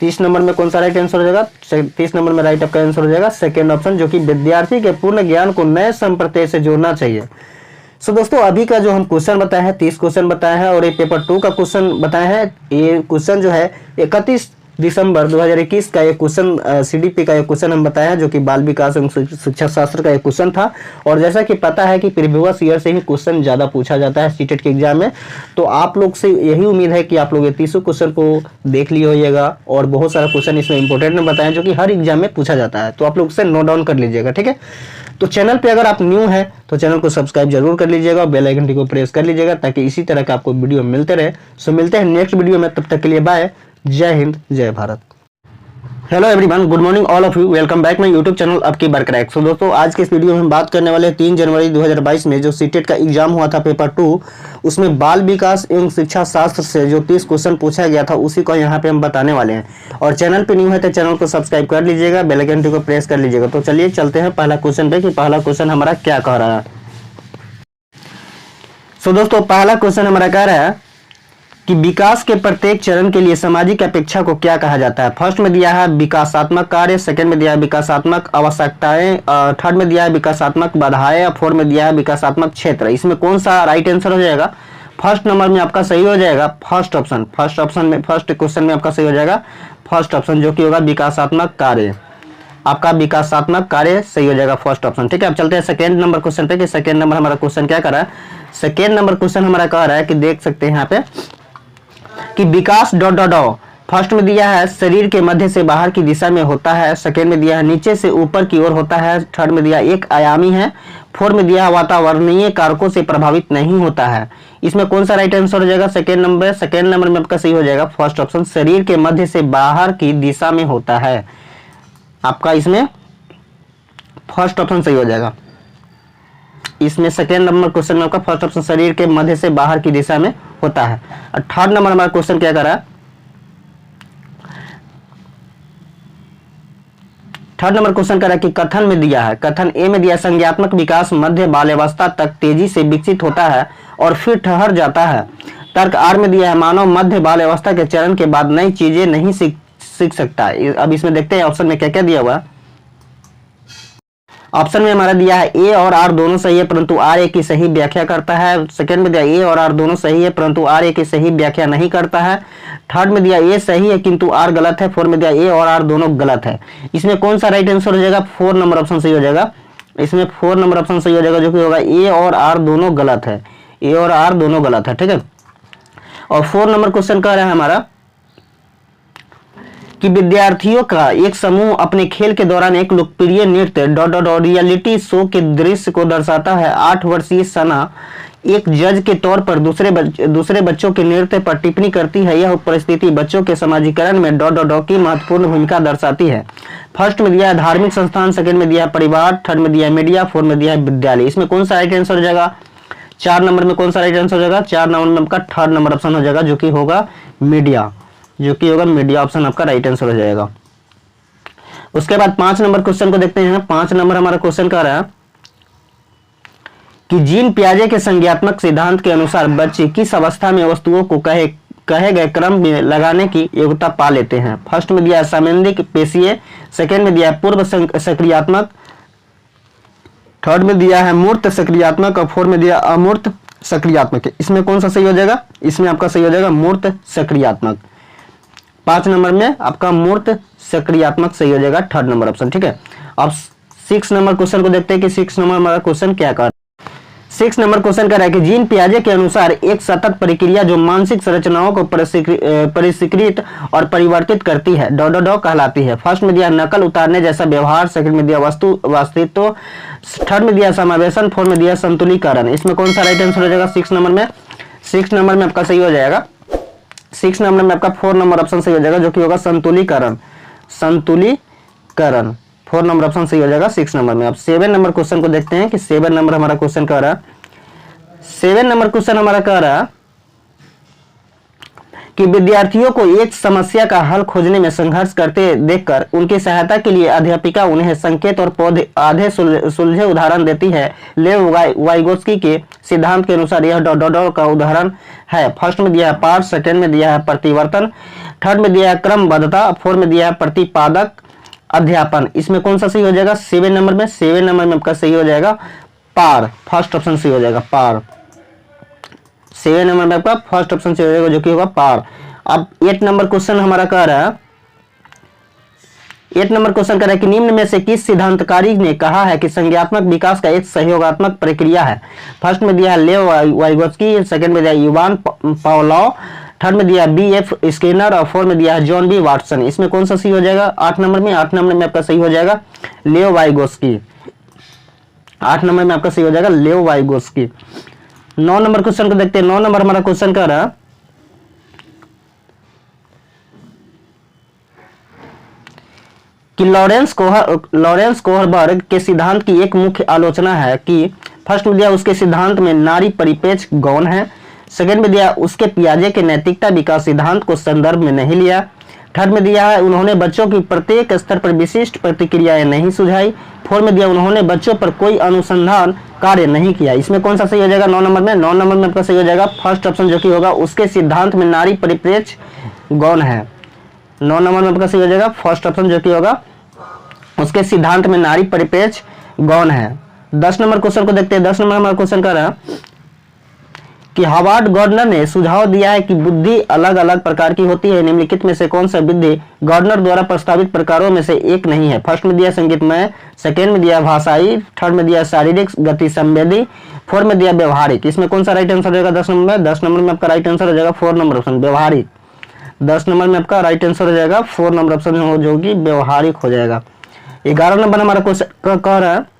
30 नंबर में कौन सा राइट आंसर हो जाएगा, 30 नंबर में राइट आपका आंसर हो जाएगा सेकेंड ऑप्शन, जो कि विद्यार्थी के पूर्ण ज्ञान को नए संप्रत्यय से जोड़ना चाहिए। सो दोस्तों अभी का जो हम क्वेश्चन बताए हैं 30 क्वेश्चन बताए हैं और ये पेपर 2 का क्वेश्चन बताए हैं। ये क्वेश्चन जो है 31 दिसंबर 2021 का ये क्वेश्चन सीडीपी का ये क्वेश्चन हम बताए हैं, जो कि बाल विकास एवं शिक्षा शास्त्र का एक क्वेश्चन था। और जैसा कि पता है कि प्रीवियस ईयर से ही क्वेश्चन ज़्यादा पूछा जाता है सीटेट के एग्जाम में, तो आप लोग से यही उम्मीद है कि आप लोग ये 30 क्वेश्चन को देख लिए होइएगा और बहुत सारा क्वेश्चन इसमें इंपॉर्टेंट में बताया जो कि हर एग्जाम में पूछा जाता है, तो आप लोग से नोट डाउन कर लीजिएगा, ठीक है। तो चैनल पे अगर आप न्यू हैं तो चैनल को सब्सक्राइब जरूर कर लीजिएगा और बेल आइकन को प्रेस कर लीजिएगा ताकि इसी तरह का आपको वीडियो मिलते रहे। सो मिलते हैं नेक्स्ट वीडियो में, तब तक के लिए बाय, जय हिंद जय Bharat. Hello everyone, good morning all of you, welcome back my YouTube channel आपकी बरकरैक। सो दोस्तों आज के इस वीडियो में हम बात करने वाले हैं 3 जनवरी 2022 में जो सीटेट का एग्जाम हुआ था पेपर 2, उसमें बाल विकास एवं शिक्षा शास्त्र से जो 30 क्वेश्चन पूछा गया था उसी को यहाँ पे हम बताने वाले हैं। और चैनल पे न्यू है तो चैनल को सब्सक्राइब कर लीजिएगा, बेल आइकन को प्रेस कर लीजिएगा। तो चलिए चलते हैं पहला क्वेश्चन पे कि पहला क्वेश्चन हमारा क्या कह रहा है। सो दोस्तों पहला क्वेश्चन हमारा कह रहा है कि विकास के प्रत्येक चरण के लिए सामाजिक अपेक्षा को क्या कहा जाता है। फर्स्ट में दिया है विकासात्मक कार्य, सेकंड में दिया है विकासात्मक आवश्यकताएं, थर्ड में दिया है विकासात्मक बाधाएं, फोर्थ में दिया है विकासात्मक क्षेत्र। इसमें कौन सा राइट आंसर हो जाएगा, फर्स्ट नंबर में आपका सही हो जाएगा फर्स्ट ऑप्शन। फर्स्ट क्वेश्चन में आपका सही हो जाएगा फर्स्ट ऑप्शन, जो कि होगा विकासात्मक कार्य। आपका विकासात्मक कार्य सही हो जाएगा फर्स्ट ऑप्शन, ठीक है। अब चलते हैं सेकेंड नंबर क्वेश्चन पे कि सेकेंड नंबर हमारा क्वेश्चन क्या कर रहा है। सेकेंड नंबर क्वेश्चन हमारा कह रहा है कि देख सकते हैं यहाँ पे कि विकास डॉट डॉट डॉट। फर्स्ट में दिया है शरीर के मध्य से बाहर की दिशा में होता है, सेकेंड में दिया है नीचे से ऊपर की ओर होता है, थर्ड में दिया एक आयामी है, फोर्थ में दिया है वातावरणीय कारकों से प्रभावित नहीं होता है। इसमें कौन सा राइट आंसर हो जाएगा, सेकेंड नंबर में आपका सही हो जाएगा फर्स्ट ऑप्शन, शरीर के मध्य से बाहर की दिशा में होता है। आपका इसमें फर्स्ट ऑप्शन सही हो जाएगा। इसमें सेकेंड नंबर क्वेश्चन में आपका फर्स्ट ऑप्शन शरीर के मध्य से बाहर की दिशा में होता है। और थर्ड नंबर हमारा क्वेश्चन क्या कर रहा है, थर्ड नंबर क्वेश्चन कर रहा है कि कथन में दिया है, कथन ए में दिया संज्ञात्मक विकास मध्य बाल्यावस्था तक तेजी से विकसित होता है और फिर ठहर जाता है। तर्क आर में दिया है मानव मध्य बाल्यावस्था के चरण के बाद नई चीजें नहीं सीख सकता। अब इसमें देखते हैं ऑप्शन में क्या क्या दिया हुआ। ऑप्शन में हमारा दिया है ए और आर दोनों सही है परंतु आर ए की सही व्याख्या करता है। सेकंड में दिया ए और आर दोनों सही है परंतु आर ए की सही व्याख्या नहीं करता है। थर्ड में दिया ए सही है किंतु आर गलत है। फोर्थ में दिया ए और आर दोनों गलत है। इसमें कौन सा राइट आंसर हो जाएगा, 4 नंबर ऑप्शन सही हो जाएगा। इसमें 4 नंबर ऑप्शन सही हो जाएगा, जो कि होगा ए और आर दोनों गलत है, ए और आर दोनों गलत है, ठीक है। और 4 नंबर क्वेश्चन कह रहा है हमारा कि विद्यार्थियों का एक समूह अपने खेल के दौरान एक लोकप्रिय नृत्य डॉट डॉट रियलिटी शो के दृश्य को दर्शाता है। 8 वर्षीय सना एक जज के तौर पर दूसरे बच्चों के नृत्य पर टिप्पणी करती है। यह परिस्थिति बच्चों के समाजीकरण में की महत्वपूर्ण भूमिका दर्शाती है। फर्स्ट में दिया है धार्मिक संस्थान, सेकंड में दिया है परिवार, थर्ड में दिया है मीडिया, फोर्थ में दिया है विद्यालय। इसमें कौन सा राइट आंसर हो जाएगा? 4 नंबर में कौन सा राइट आंसर हो जाएगा? 4 नंबर में आपका थर्ड नंबर ऑप्शन हो जाएगा, जो कि होगा मीडिया, ऑप्शन आपका राइट आंसर हो जाएगा। उसके बाद 5 नंबर क्वेश्चन को देखते हैं। 5 नंबर हमारा क्वेश्चन कह रहा है कि जीन पियाजे के संज्ञात्मक सिद्धांत के अनुसार बच्चे किस अवस्था में वस्तुओं को कहे गए क्रम में लगाने की योग्यता पा लेते हैं? फर्स्ट में दिया है सामेंदिक पेशीय, सेकेंड में दिया है पूर्व सक्रियात्मक, थर्ड में दिया है मूर्त सक्रियात्मक और फोर्थ में दिया अमूर्त सक्रियात्मक। इसमें कौन सा सही हो जाएगा? इसमें आपका सही हो जाएगा मूर्त सक्रियात्मक। 5 नंबर में आपका मूर्त सक्रियात्मक सही हो जाएगा, थर्ड नंबर ऑप्शन। ठीक है, अब 6 नंबर क्वेश्चन को देखते हैं कि 6 नंबर हमारा क्वेश्चन क्या कर 6 नंबर क्वेश्चन कह रहा है कि जीन पियाजे के अनुसार एक सतत प्रक्रिया जो मानसिक संरचनाओं को परिष्कृत और परिवर्तित करती है कहलाती है। फर्स्ट में दिया नकल उतारने जैसा व्यवहार, सेकंड में दिया वस्तु वास्तवित्व, थर्ड में दिया समावेशन, फोर्थ में दिया संतुलीकरण। इसमें कौन सा राइट आंसर हो जाएगा? 6 नंबर में 6 नंबर में आपका सही हो जाएगा 6 नंबर में आपका 4 नंबर ऑप्शन सही हो जाएगा, जो कि होगा संतुलीकरण। 4 नंबर ऑप्शन सही हो जाएगा 6 नंबर में। अब 7 नंबर क्वेश्चन को देखते हैं कि 7 नंबर हमारा क्वेश्चन कह रहा है 7 नंबर क्वेश्चन हमारा कह रहा है कि विद्यार्थियों को एक समस्या का हल खोजने में संघर्ष करते देखकर उनकी सहायता के लिए अध्यापिका उन्हें संकेत और पौधे आधे सुलझे उदाहरण देती है। लेव वाइगोत्स्की के सिद्धांत के अनुसार यह का उदाहरण है। फर्स्ट में दिया है पाठ, सेकंड में दिया है प्रतिवर्तन, थर्ड में दिया है क्रमबद्धता, फोर्थ में दिया है प्रतिपादक अध्यापन। इसमें कौन सा सही हो जाएगा? 7 नंबर में 7 नंबर में आपका सही हो जाएगा पार, फर्स्ट ऑप्शन सही हो जाएगा पार। 7 नंबर में आपका फर्स्ट ऑप्शन सही हो जाएगा, जो कि होगा पार। अब 8 नंबर क्वेश्चन हमारा कह रहा है 8 नंबर क्वेश्चन कह रहा है कि निम्न में से किस सिद्धांतकारी ने कहा है कि संज्ञात्मक विकास का एक सहयोगात्मक प्रक्रिया है? फर्स्ट में दिया है लेव वाइगोत्स्की, सेकंड में दिया इवान पावलोव, थर्ड में दिया B.F. स्किनर और फोर्थ में दिया है जॉन बी वाटसन। इसमें कौन सा सही हो जाएगा? 8 नंबर में 8 नंबर में आपका सही हो जाएगा लेव वाइगोत्स्की। 8 नंबर में आपका सही हो जाएगा लेव वाइगोत्स्की। 9 नंबर क्वेश्चन को देखते हैं। 9 नंबर हमारा क्वेश्चन कह रहा है कि लॉरेंस कोहरबर्ग के सिद्धांत की एक मुख्य आलोचना है कि फर्स्ट में दिया उसके सिद्धांत में नारी परिपेक्ष गौण है, सेकंड में दिया उसके पियाजे के नैतिकता विकास सिद्धांत को संदर्भ में नहीं लिया, थर्ड में दिया है उन्होंने बच्चों की प्रत्येक स्तर पर विशिष्ट प्रतिक्रियाएं नहीं सुझाई, फोर्थ में दिया उन्होंने बच्चों पर कोई अनुसंधान कार्य नहीं किया। इसमें कौन सा सही हो जाएगा? 9 नंबर में 9 नंबर में आपका सही हो जाएगा फर्स्ट ऑप्शन, जो कि होगा उसके सिद्धांत में नारी परिप्रेक्ष गौण है। 9 नंबर में आपका सही हो जाएगा फर्स्ट ऑप्शन, जो कि होगा उसके सिद्धांत में नारी परिप्रेक्ष गौण है। 10 नंबर क्वेश्चन को देखते हैं। 10 नंबर हमारा क्वेश्चन कर रहा है कि हार्वर्ड गार्डनर ने सुझाव दिया है कि बुद्धि अलग अलग प्रकार की होती है। निम्नलिखित में से कौन सा बुद्धि गार्डनर द्वारा प्रस्तावित प्रकारों में से एक नहीं है? फर्स्ट में दिया संगीतमय, सेकेंड में दिया भाषाई, थर्ड में दिया शारीरिक गति संवेदी, फोर्थ में दिया व्यवहारिक। इसमें कौन सा राइट आंसर हो जाएगा? 10 नंबर में 10 नंबर में आपका राइट आंसर हो जाएगा 4 नंबर ऑप्शन व्यवहारिक। 10 नंबर में आपका राइट आंसर हो जाएगा 4 नंबर ऑप्शन, जो कि व्यवहारिक हो जाएगा। 11 नंबर हमारा क्वेश्चन कह रहा है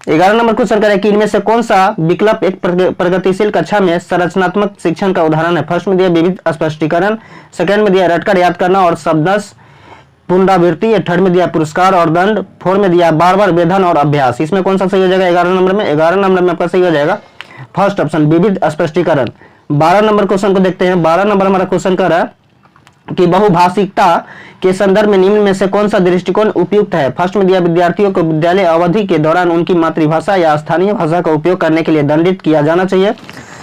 11 नंबर क्वेश्चन करें कि इनमें से कौन सा विकल्प एक प्रगतिशील कक्षा में संरचनात्मक शिक्षण का उदाहरण है? फर्स्ट में दिया विविध स्पष्टीकरण, सेकंड में दिया रटकर याद करना और शब्दश पुनरावृत्ति, थर्ड में दिया पुरस्कार और दंड, फोर्थ में दिया बार बार वेधन और अभ्यास। इसमें कौन सा सही हो जाएगा? 11 नंबर में 11 नंबर में आपका सही हो जाएगा फर्स्ट ऑप्शन विविध स्पष्टीकरण। 12 नंबर क्वेश्चन को देखते हैं। 12 नंबर हमारा क्वेश्चन कर रहा है कि बहुभाषिकता के संदर्भ में निम्न में से कौन सा दृष्टिकोण उपयुक्त है? फर्स्ट में दिया विद्यार्थियों को विद्यालय अवधि के दौरान उनकी मातृभाषा या स्थानीय भाषा का उपयोग करने के लिए दंडित किया जाना चाहिए।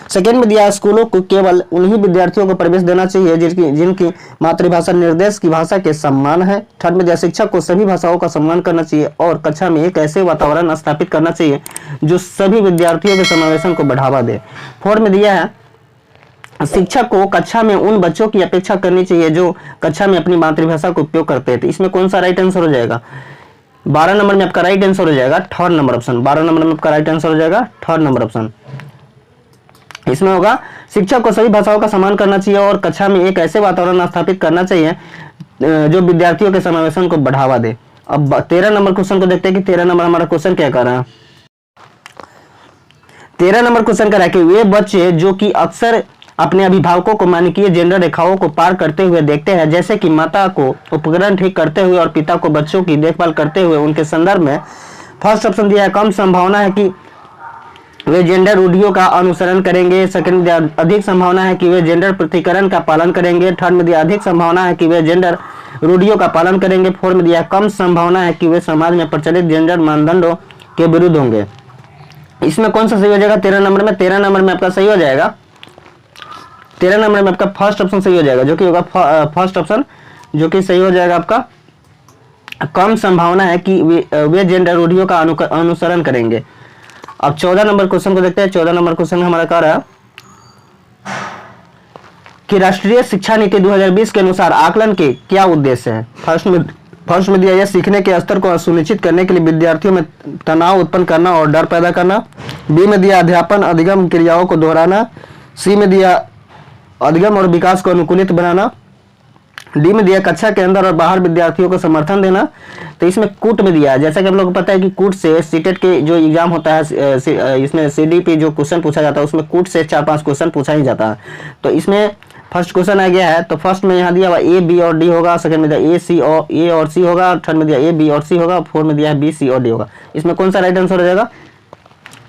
सेकेंड में दिया स्कूलों को केवल उन्हीं विद्यार्थियों को प्रवेश देना चाहिए जिनकी मातृभाषा निर्देश की भाषा के समान है। थर्ड में दिया शिक्षक को सभी भाषाओं का सम्मान करना चाहिए और कक्षा में एक ऐसे वातावरण स्थापित करना चाहिए जो सभी विद्यार्थियों के समावेशन को बढ़ावा दे। फोर्थ में दिया है शिक्षक को कक्षा में उन बच्चों की अपेक्षा करनी चाहिए जो कक्षा में अपनी मातृभाषा का उपयोग करते हैं। तो इसमें कौन सा राइट आंसर हो जाएगा? 12 नंबर में आपका राइट आंसर हो जाएगा थर्ड नंबर ऑप्शन। 12 नंबर में आपका राइट आंसर हो जाएगा थर्ड नंबर ऑप्शन। इसमें होगा शिक्षक को सभी भाषाओं का सम्मान करना चाहिए और कक्षा में एक ऐसे वातावरण स्थापित करना चाहिए जो विद्यार्थियों के समावेशन को बढ़ावा दे। अब 13 नंबर क्वेश्चन को देखते हैं कि 13 नंबर हमारा क्वेश्चन क्या कर रहा है। 13 नंबर क्वेश्चन का है कि वे बच्चे जो कि अक्सर अपने अभिभावकों को मानकीय जेंडर रेखाओं को पार करते हुए देखते हैं, जैसे कि माता को उपकरण ठीक करते हुए और पिता को बच्चों की देखभाल करते हुए, उनके संदर्भ में फर्स्ट ऑप्शन दिया है कम संभावना है कि वे जेंडर रूढ़ियों का अनुसरण करेंगे। सेकंड में दिया अधिक संभावना है कि वे जेंडर प्रतिकरण का पालन करेंगे। थर्ड में दिया अधिक संभावना है कि वे जेंडर रूढ़ियों का पालन करेंगे। फोर्थ में दिया कम संभावना है कि वे समाज में प्रचलित जेंडर मानदंडों के विरुद्ध होंगे। इसमें कौन सा सही हो जाएगा 13 नंबर में? 13 नंबर में आपका सही हो जाएगा, 13 नंबर में आपका फर्स्ट ऑप्शन सही हो जाएगा, जो कि होगा फर्स्ट ऑप्शन, जो कि सही हो जाएगा आपका कम संभावना है कि वे जेंडर रूढ़ियों का अनुसरण करेंगे। अब 14 नंबर क्वेश्चन को देखते हैं। 14 नंबर क्वेश्चन हमारा कह रहा है कि राष्ट्रीय शिक्षा नीति 2020 के अनुसार आकलन के क्या उद्देश्य है? फर्स्ट में दिया यह सीखने के स्तर को सुनिश्चित करने के लिए विद्यार्थियों में तनाव उत्पन्न करना और डर पैदा करना। बी में दिया अध्यापन अधिगम क्रियाओं को दोहराना। सी में दिया अधिगम और विकास को अनुकूलित बनाना। डी में दिया कक्षा के अंदर और बाहर विद्यार्थियों को समर्थन देना। तो इसमें कूट में दिया, जैसा कि हम लोग को पता है कि कूट से सीटेट के जो एग्जाम होता है, इसमें सीडीपी जो क्वेश्चन पूछा जाता है उसमें कूट से 4-5 क्वेश्चन पूछा ही जाता है। तो इसमें फर्स्ट क्वेश्चन आ गया है, तो फर्स्ट में यहाँ दिया हुआ ए बी और डी होगा, सेकंड में दिया ए और सी होगा, थर्ड में दिया ए बी और सी होगा, फोर्थ में दिया है बी सी और डी होगा। इसमें कौन सा राइट आंसर हो जाएगा?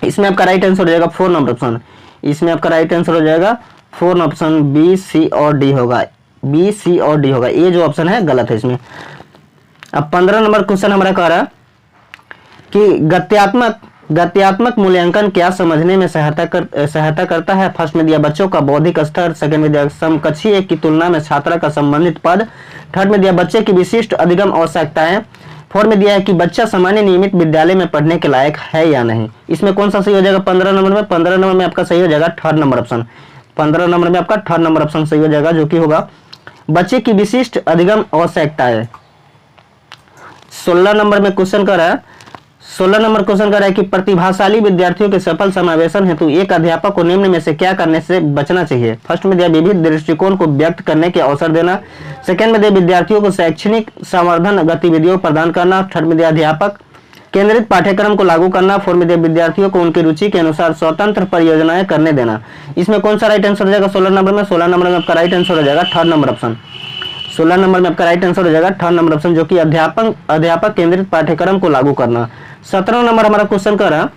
इसमें आपका राइट आंसर हो जाएगा 4 नंबर ऑप्शन। इसमें आपका राइट आंसर हो जाएगा 4 ऑप्शन बी सी और डी होगा, बी सी और डी होगा। ये जो ऑप्शन है गलत है इसमें। अब 15 नंबर क्वेश्चन हमारा कह रहा है कि गत्यात्मक मूल्यांकन क्या समझने में सहायता करता है? फर्स्ट में दिया बच्चों का बौद्धिक स्तर, सेकंड में दिया समकक्षीय की तुलना में छात्रा का संबंधित पद, थर्ड में दिया बच्चे की विशिष्ट अधिगम आवश्यकताएं, फोर्थ में दिया है कि बच्चा सामान्य नियमित विद्यालय में पढ़ने के लायक है या नहीं। इसमें कौन सा सही हो जाएगा 15 नंबर में? 15 नंबर में आपका सही हो जाएगा थर्ड नंबर ऑप्शन। 15 नंबर में आपका थर्ड नंबर ऑप्शन सही हो जाएगा, जो कि होगा बच्चे की विशिष्ट अधिगम आवश्यकताएं। 16 नंबर में क्वेश्चन कर रहा है, 16 नंबर क्वेश्चन कर रहा है कि प्रतिभाशाली विद्यार्थियों के सफल समावेशन हेतु एक अध्यापक को निम्न में से क्या करने से बचना चाहिए? फर्स्ट में दिया विविध दृष्टिकोण को व्यक्त करने के अवसर देना, सेकंड में दिया विद्यार्थियों को शैक्षणिक संवर्धन गतिविधियों प्रदान करना, थर्ड में दिया अध्यापक केंद्रित पाठ्यक्रम को लागू करना, फोर्थ में दिया विद्यार्थियों को उनकी रुचि के अनुसार स्वतंत्र परियोजनाएं करने देना। इसमें कौन सा राइट आंसर हो जाएगा 16 नंबर में? 16 नंबर में आपका राइट आंसर हो जाएगा थर्ड नंबर ऑप्शन। 16 नंबर में आपका राइट आंसर हो जाएगा थर्ड नंबर ऑप्शन, जो कि अध्यापक केंद्रित पाठ्यक्रम को लागू करना। 17 नंबर हमारा क्वेश्चन कर रहा है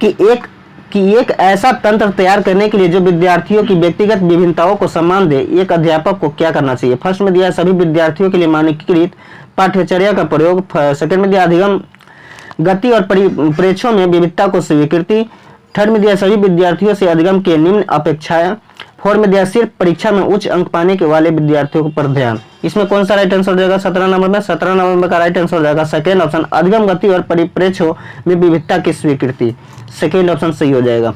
कि एक ऐसा तंत्र तैयार करने के लिए जो विद्यार्थियों की व्यक्तिगत विभिन्नताओं को सम्मान दे, एक अध्यापक को क्या करना चाहिए? फर्स्ट में दिया सभी विद्यार्थियों के लिए मानकीकृत पाठ्यचर्या का प्रयोग, सेकंड में दिया अधिगम गति और परिप्रेक्ष्यों में विविधता को स्वीकृति, थर्ड में दिया सभी विद्यार्थियों से अधिगम के निम्न अपेक्षाएं, फोर्थ में दिया सिर्फ परीक्षा में उच्च अंक पाने के वाले विद्यार्थियों पर ध्यान। इसमें कौन सा राइट आंसर हो जाएगा 17 नंबर में? 17 नंबर का राइट आंसर हो जाएगा सेकेंड ऑप्शन, अधिगम गति और परिप्रेक्ष्यों में विविधता की स्वीकृति। सेकेंड ऑप्शन सही हो जाएगा।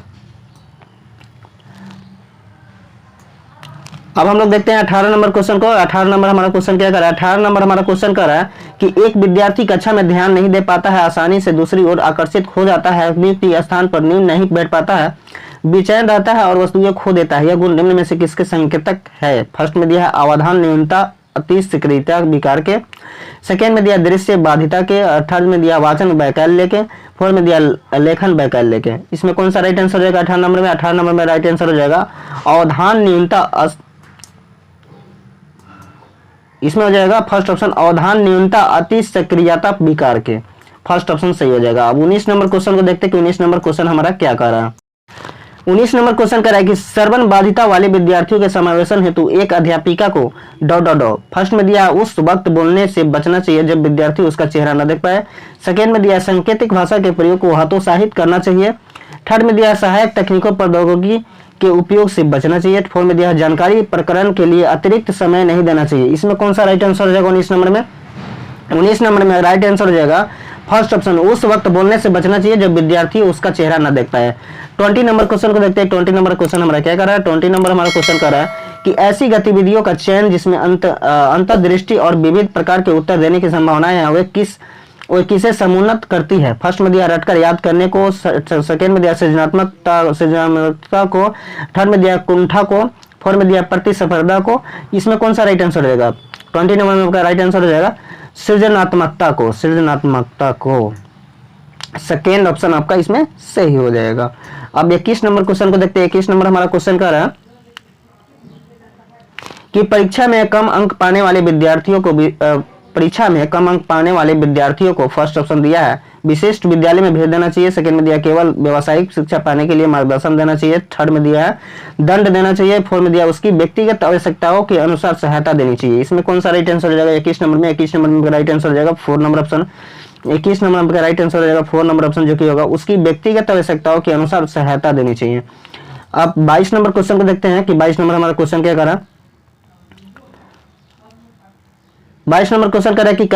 अब हम लोग देखते हैं 18 नंबर क्वेश्चन को। 18 नंबर हमारा क्वेश्चन क्या कर रहा है? 18 नंबर हमारा क्वेश्चन कर रहा है कि एक विद्यार्थी कक्षा में ध्यान नहीं दे पाता है, आसानी से दूसरी ओर आकर्षित हो जाता है, नियुक्त स्थान पर नींव नहीं बैठ पाता है, बेचैन रहता है और वस्तुएं खो देता है। यह गुण निम्न में से किसके संकेतक है? फर्स्ट में दिया है अवधान न्यूनता अति सक्रियता विकार के, सेकेंड में दिया दृश्य बाधिता के, थर्ड में दिया वाचन वैकल्य के, फोर्थ में दिया लेखन वैकल्य के। इसमें कौन सा राइट आंसर हो जाएगा 18 नंबर में? 18 नंबर में राइट आंसर हो जाएगा अवधान न्यूनता, इसमें हो जाएगा फर्स्ट ऑप्शन अवधान न्यूनता अति सक्रियता विकार के, फर्स्ट ऑप्शन सही हो जाएगा। अब 19 नंबर क्वेश्चन को देखते हैं कि 19 नंबर क्वेश्चन हमारा क्या कर रहा है। 19 नंबर क्वेश्चन कर रहा है कि श्रवण बाधिता वाले विद्यार्थियों के समावेशन हेतु एक अध्यापिका को फर्स्ट में दिया उस वक्त बोलने से बचना चाहिए जब विद्यार्थी उसका चेहरा न देख पाए, सेकेंड में दिया सांकेतिक भाषा के प्रयोग को हतोत्साहित करना चाहिए, थर्ड में दिया सहायक तकनीकों प्रौद्योगिकी के उपयोग से बचना चाहिए, फोर्थ में दिया जानकारी प्रकरण के लिए अतिरिक्त समय नहीं देना चाहिए। इसमें कौन सा राइट आंसर हो जाएगा 19 नंबर में? 19 नंबर में राइट आंसर हो जाएगा फर्स्ट ऑप्शन, उस वक्त बोलने से बचना चाहिए जब विद्यार्थी उसका चेहरा न देखता है। 20 नंबर क्वेश्चन को देखते हैं। 20 नंबर क्वेश्चन हमारा क्या कर रहा है? 20 नंबर हमारा क्वेश्चन कर रहा है कि ऐसी गतिविधियों का चयन जिसमें अंतर्दृष्टि और विविध प्रकार के उत्तर देने की संभावनाएं है वे किसे समुन्नत करती है? फर्स्ट में दिया रटकर याद करने को, सेकेंड में दिया सृजनात्मकता को, थर्ड में दिया कुंठा को, फोर्थ में दिया प्रतिस्पर्धा को। इसमें कौन सा राइट आंसर हो जाएगा? 20 नंबर का राइट आंसर हो जाएगा सृजनात्मकता को, सृजनात्मकता को। सेकेंड ऑप्शन आपका इसमें सही हो जाएगा। अब 21 नंबर क्वेश्चन को देखते हैं। 21 नंबर हमारा क्वेश्चन कह रहा है कि परीक्षा में कम अंक पाने वाले विद्यार्थियों को फर्स्ट ऑप्शन दिया है विशिष्ट विद्यालय में भेज देना चाहिए। सेकंड में दिया केवल व्यावसायिक शिक्षा पाने के लिए मार्गदर्शन देना चाहिए। थर्ड में दिया है दंड देना चाहिए। फोर्थ में दिया उसकी व्यक्तिगत आवश्यकताओं के अनुसार सहायता देनी चाहिए। इसमें कौन सा राइट आंसर हो जाएगा? 21 नंबर में 21 नंबर में राइट आंसर हो जाएगा 4 नंबर ऑप्शन। 21 नंबर का राइट आंसर हो जाएगा 4 नंबर ऑप्शन, जो कि होगा उसकी व्यक्तिगत आवश्यकताओं के अनुसार सहायता देनी चाहिए। अब 22 नंबर क्वेश्चन को देखते हैं कि 22 नंबर हमारा क्वेश्चन क्या कर रहा है। 22 नंबर क्वेश्चन कर रहा है कि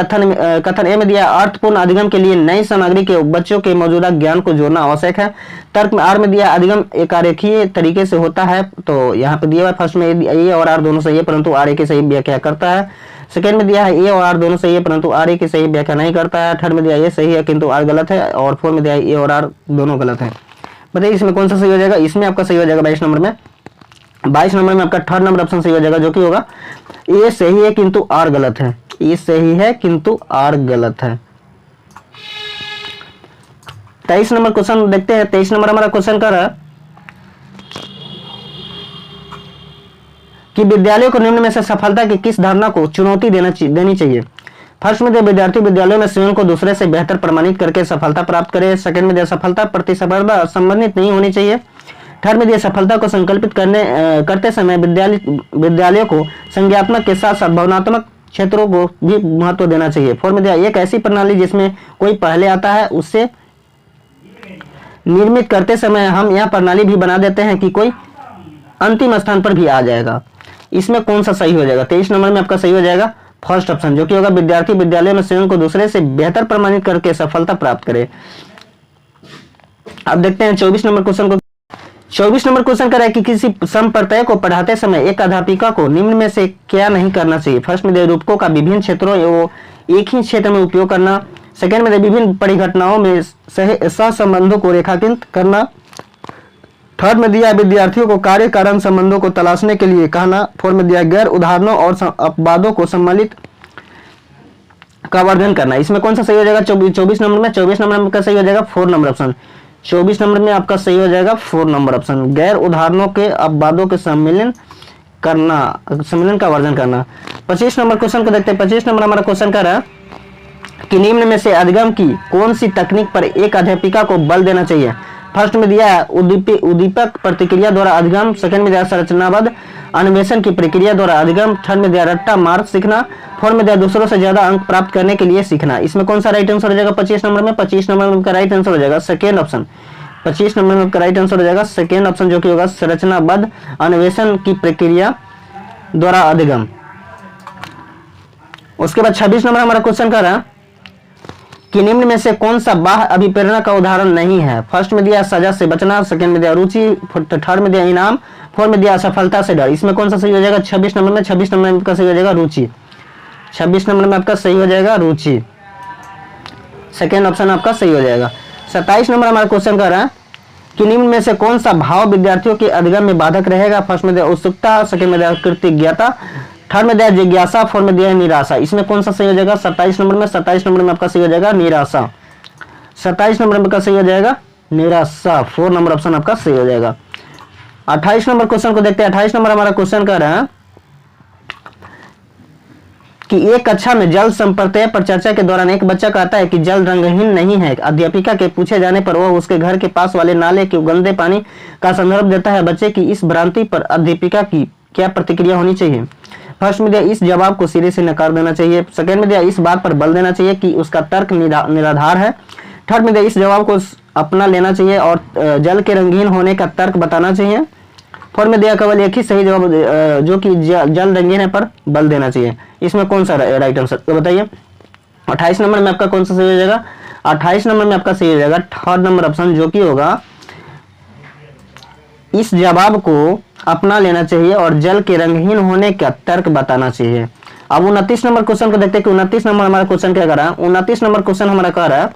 कथन ए में दिया अर्थपूर्ण अधिगम के लिए नई सामग्री के बच्चों के मौजूदा ज्ञान को जोड़ना आवश्यक है। तर्क में आर में दिया अधिगम एक आरेखीय तरीके से होता है, तो यहाँ पे दिया हुआ फर्स्ट में ए और आर दोनों सही है परंतु आर ए की सही व्याख्या करता है। सेकंड में दिया है ए और आर दोनों सही है परंतु आर ए की सही व्याख्या नहीं करता है। थर्ड में दिया ए सही है किंतु आर गलत है, और फोर्थ में दिया ए और आर दोनों गलत है। बताइए इसमें कौन सा सही हो जाएगा? इसमें आपका सही हो जाएगा 22 नंबर में। 22 नंबर में आपका थर्ड नंबर ऑप्शन सही हो जाएगा, जो कि होगा ए सही है किंतु आर गलत है। ये सही है किंतु आर गलत है। 23 नंबर क्वेश्चन देखते हैं। 23 नंबर हमारा क्वेश्चन कर रहा है कि विद्यालयों को निम्न में से सफलता की किस धारणा को चुनौती देनी चाहिए। फर्स्ट में विद्यार्थी विद्यालयों में स्वयं को दूसरे से बेहतर प्रमाणित करके सफलता प्राप्त करे। सेकंड में सफलता प्रतिस्पर्धा संबंधित नहीं होनी चाहिए। थर्ड में सफलता को संकल्पित करते समय विद्यालयों को संज्ञात्मक के साथ साथ भावनात्मक क्षेत्रों को भी महत्व देना चाहिए। फोर्थ में दिया एक ऐसी प्रणाली जिसमें कोई पहले आता है उससे निर्मित करते समय हम यह प्रणाली भी बना देते हैं कि कोई अंतिम स्थान पर भी आ जाएगा। इसमें कौन सा सही हो जाएगा? 23 नंबर में आपका सही हो जाएगा फर्स्ट ऑप्शन, जो कि होगा विद्यार्थी विद्यालय में स्वयं को दूसरे से बेहतर प्रमाणित करके सफलता प्राप्त करे। अब देखते हैं 24 नंबर क्वेश्चन को। 24 नंबर क्वेश्चन कर रहा है कि किसी संप्रत्यय को पढ़ाते समय एक अध्यापिका को निम्न में से क्या नहीं करना चाहिए। फर्स्ट में रूपकों का विभिन्न क्षेत्रों एवं एक ही क्षेत्र में उपयोग करना। सेकंड में विभिन्न परिघटनाओं में सहसंबंधों को रेखांकित करना। थर्ड में दिया विद्यार्थियों को कार्य कारण संबंधों को तलाशने के लिए कहना। फोर्थ में दिया गैर उदाहरणों और अपवादों को सम्मिलित का वर्णन करना। इसमें कौन सा सही हो जाएगा? 24 नंबर में 24 नंबर में का सही हो जाएगा 4 नंबर ऑप्शन। 24 नंबर में आपका सही हो जाएगा 4 नंबर ऑप्शन, गैर उदाहरणों के अपवादों के सम्मिलन का वर्णन करना। 25 नंबर क्वेश्चन को देखते हैं। 25 नंबर हमारा क्वेश्चन कर रहा है कि निम्न में से अधिगम की कौन सी तकनीक पर एक अध्यापिका को बल देना चाहिए। फर्स्ट में दिया है उद्दीपक प्रतिक्रिया द्वारा अधिगम। सेकंड में दिया संरचनाबद्ध अन्वेषण की प्रक्रिया द्वारा अधिगम। थर्ड में दिया रट्टा मार्ग सीखना। फोर्थ में दिया दूसरों से ज्यादा अंक प्राप्त करने के लिए सीखना। इसमें कौन सा राइट आंसर हो जाएगा? 25 नंबर में 25 नंबर का राइट आंसर हो जाएगा सेकेंड ऑप्शन। 25 नंबर में का राइट आंसर हो जाएगा सेकेंड ऑप्शन, जो कि होगा संरचनाबद्ध अन्वेषण की प्रक्रिया द्वारा अधिगम। उसके बाद 26 नंबर हमारा क्वेश्चन कर रहा है कि निम्न में से कौन सा बाह्य अभिप्रेरणा का उदाहरण नहीं है। फर्स्ट में दिया सजा से बचना। सेकंड में दिया रुचि। थर्ड में दिया इनाम। फोर्थ में दिया असफलता से डर। इसमें कौन सा सही हो जाएगा? 26 नंबर में 26 नंबर में आपका सही हो जाएगा रुचि। 26 नंबर में आपका सही हो जाएगा रुचि, सेकेंड ऑप्शन आपका सही हो जाएगा। 27 नंबर हमारा क्वेश्चन कर रहा है कि निम्न में से कौन सा भाव विद्यार्थियों के अधिगम में बाधक रहेगा। फर्स्ट में दिया उत्सुकता। सेकंड में दिया कृतज्ञता। थर्ड में दिया जिज्ञासा। फोर्थ में दिया निराशा। इसमें कौन सा सही हो जाएगा? 27 नंबर में 27 नंबर में आपका सही हो जाएगा निराशा। 27 नंबर में आपका सही हो जाएगा निराशा, 4 नंबर ऑप्शन आपका सही हो जाएगा। 28 नंबर क्वेश्चन को देखते हैं। 28 नंबर हमारा क्वेश्चन कर रहा है कि एक कक्षा में जल संप्रत्यय पर चर्चा के दौरान एक बच्चा कहता है कि जल रंगहीन नहीं है। अध्यापिका के पूछे जाने पर वह उसके घर के पास वाले नाले के गंदे पानी का संदर्भ देता है। बच्चे की इस भ्रांति पर अध्यापिका की क्या प्रतिक्रिया होनी चाहिए? फर्स्ट में दिया इस जवाब को सिरे से नकार देना चाहिए। सेकंड में दिया इस बात पर बल देना चाहिए कि उसका तर्क निराधार है। थर्ड में दिया इस जवाब को अपना लेना चाहिए और जल के रंगीन होने का तर्क बताना चाहिए। फोर्थ में दिया केवल एक ही सही जवाब जो कि जल रंगीन है पर बल देना चाहिए। इसमें कौन सा राइट आंसर तो बताइए? 28 नंबर में आपका कौन सा सही हो जाएगा? 28 नंबर में आपका सही हो जाएगा थर्ड नंबर ऑप्शन, जो कि होगा इस जवाब को अपना लेना चाहिए और जल के रंगहीन होने का तर्क बताना चाहिए। अब 29 नंबर क्वेश्चन को देखते हैं कि 29 नंबर हमारा क्वेश्चन क्या कर रहा है। 29 नंबर क्वेश्चन हमारा कह रहा है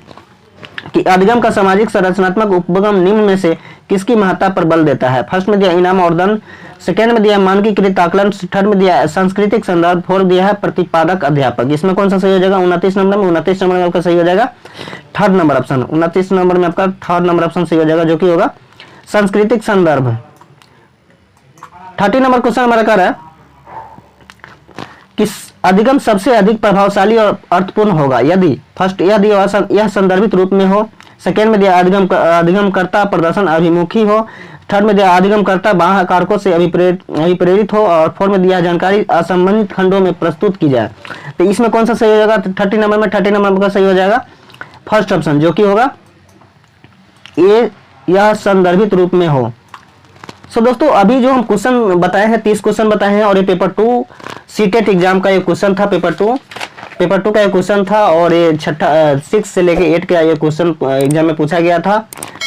कि अधिगम का सामाजिक संरचनात्मक उपगम निम्न में से किसकी महत्ता पर बल देता है। फर्स्ट में दिया इनाम और दंड, सेकेंड में दिया मानकीकृत आकलन, थर्ड में दिया सांस्कृतिक संदर्भ, फोर्थ दिया है प्रतिपादक अध्यापक। इसमें कौन सा सही हो जाएगा 29 नंबर में? 29 नंबर में आपका सही हो जाएगा थर्ड नंबर ऑप्शन। 29 नंबर में आपका थर्ड नंबर ऑप्शन सही हो जाएगा, जो कि होगा सांस्कृतिक संदर्भ। 30 नंबर क्वेश्चन हमारा कर रहा है किस अधिगम सबसे अधिक प्रभावशाली और अर्थपूर्ण होगा यदि फर्स्ट यदि यह संदर्भित रूप में हो, सेकेंड में दिया अधिगमकर्ता प्रदर्शन अभिमुखी हो, थर्ड में दिया अधिगमकर्ता बाह्य कारकों से अभिप्रेरित हो, और फोर्थ में दिया जानकारी असंबंधित खंडों में प्रस्तुत की जाए। तो इसमें कौन सा सही हो जाएगा 30 नंबर में? 30 नंबर का सही हो जाएगा फर्स्ट ऑप्शन, जो कि होगा ये यह संदर्भित रूप में हो। सो दोस्तों अभी जो हम क्वेश्चन बताए हैं 30 क्वेश्चन बताए हैं, और ये पेपर 2 सीटेट एग्जाम का ये क्वेश्चन था। पेपर टू का ये क्वेश्चन था, और ये 6 से लेके 8 का ये क्वेश्चन एग्जाम में पूछा गया था,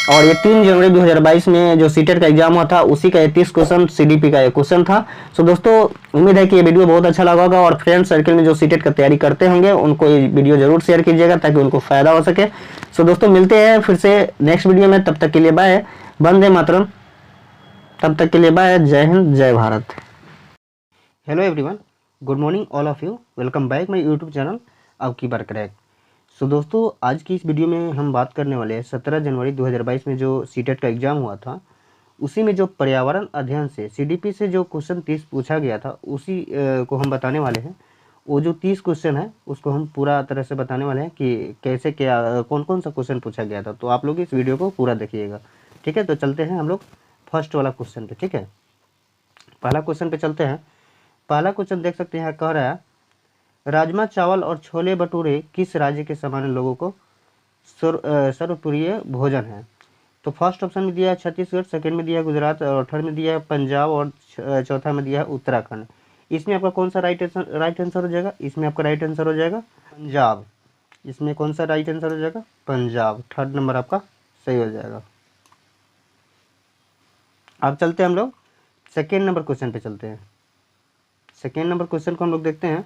और ये 3 जनवरी 2022 में जो सीटेट का एग्जाम हुआ था उसी का ये 30 क्वेश्चन सीडीपी का ये क्वेश्चन था। सो दोस्तों उम्मीद है कि ये वीडियो बहुत अच्छा लगा होगा, और फ्रेंड सर्कल में जो सीटेट का तैयारी करते होंगे उनको ये वीडियो जरूर शेयर कीजिएगा ताकि उनको फायदा हो सके। सो दोस्तों मिलते हैं फिर से नेक्स्ट वीडियो में, तब तक के लिए बाय, वंदे मातरम। तब तक के लिए बाय, जय हिंद, जय Bharat. Hello everyone, good morning all of you, welcome back my YouTube channel अब की बार क्रैक। सो दोस्तों आज की इस वीडियो में हम बात करने वाले हैं 17 जनवरी 2022 में जो सीटेट का एग्ज़ाम हुआ था उसी में जो पर्यावरण अध्ययन से सीडीपी से जो क्वेश्चन 30 पूछा गया था उसी को हम बताने वाले हैं। वो जो 30 क्वेश्चन है उसको हम पूरा तरह से बताने वाले हैं कि कैसे क्या कौन कौन सा क्वेश्चन पूछा गया था। तो आप लोग इस वीडियो को पूरा देखिएगा, ठीक है। तो चलते हैं हम लोग फर्स्ट वाला क्वेश्चन पे, ठीक है। पहला क्वेश्चन पे चलते हैं। पहला क्वेश्चन देख सकते हैं, कह रहा है राजमा चावल और छोले भटूरे किस राज्य के सामान्य लोगों को सर्वप्रिय भोजन है। तो फर्स्ट ऑप्शन में दिया है छत्तीसगढ़, सेकंड में दिया है गुजरात, और थर्ड में दिया है पंजाब, और चौथा में दिया है उत्तराखंड। इसमें आपका कौन सा राइट आंसर हो जाएगा? इसमें आपका राइट आंसर हो जाएगा पंजाब। इसमें कौन सा राइट आंसर हो जाएगा? पंजाब। थर्ड नंबर आपका सही हो जाएगा। अब चलते हैं हम लोग सेकेंड नंबर क्वेश्चन पे चलते हैं। सेकेंड नंबर क्वेश्चन को हम लोग देखते हैं।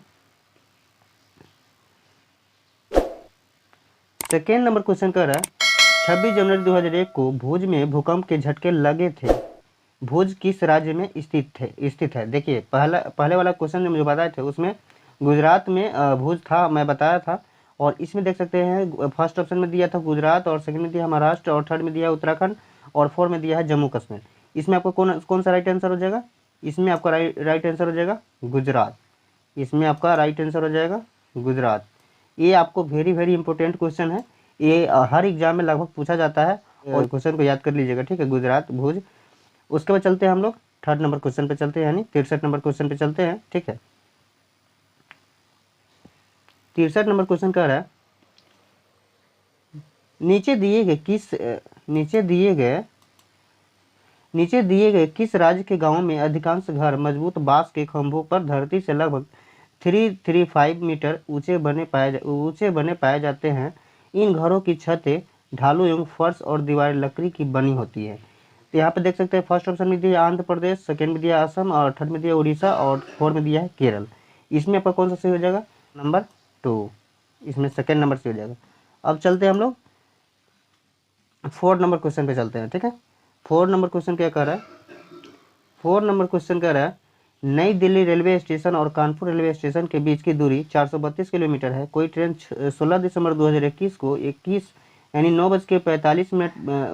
सेकेंड नंबर क्वेश्चन कह रहा है 26 जनवरी 2001 को भुज में भूकंप के झटके लगे थे। भुज किस राज्य में स्थित है? देखिए पहले वाला क्वेश्चन जो मुझे बताए थे उसमें गुजरात में भुज था, मैं बताया था। और इसमें देख सकते हैं फर्स्ट ऑप्शन में दिया था गुजरात, और सेकंड में दिया महाराष्ट्र, और थर्ड में दिया उत्तराखंड, और फोर्थ में दिया है जम्मू कश्मीर। इसमें आपको कौन सा राइट आंसर हो जाएगा? इसमें आपका राइट आंसर हो जाएगा गुजरात। इसमें आपका राइट आंसर हो जाएगा गुजरात। ये आपको वेरी वेरी इंपॉर्टेंट क्वेश्चन है, ये हर एग्जाम में लगभग पूछा जाता है, और क्वेश्चन को याद कर लीजिएगा, ठीक है। गुजरात भुज। उसके बाद चलते हैं हम लोग थर्ड नंबर क्वेश्चन पे चलते हैं, यानी 63 नंबर क्वेश्चन पे चलते हैं, ठीक है। 63 नंबर क्वेश्चन कह रहा है नीचे दिए गए किस राज्य के गांवों में अधिकांश घर मजबूत बांस के खंभों पर धरती से लगभग 335 मीटर ऊंचे बने पाए जाते हैं। इन घरों की छतें ढालू एवं फर्श और दीवारें लकड़ी की बनी होती है। तो यहाँ पे देख सकते हैं फर्स्ट ऑप्शन में दिया आंध्र प्रदेश, सेकेंड में दिया असम, और थर्ड में दिया उड़ीसा, और फोर्थ में दिया है केरल। इसमें आपका कौन सा सही हो जाएगा? नंबर 2। इसमें सेकेंड नंबर से हो जाएगा। अब चलते हैं हम लोग 4 नंबर क्वेश्चन पे चलते हैं, ठीक है। 4 नंबर क्वेश्चन क्या कह रहा है? 4 नंबर क्वेश्चन कह रहा है नई दिल्ली रेलवे स्टेशन और कानपुर रेलवे स्टेशन के बीच की दूरी 432 किलोमीटर है। कोई ट्रेन 16 दिसंबर 2021 को 21 यानी 9:45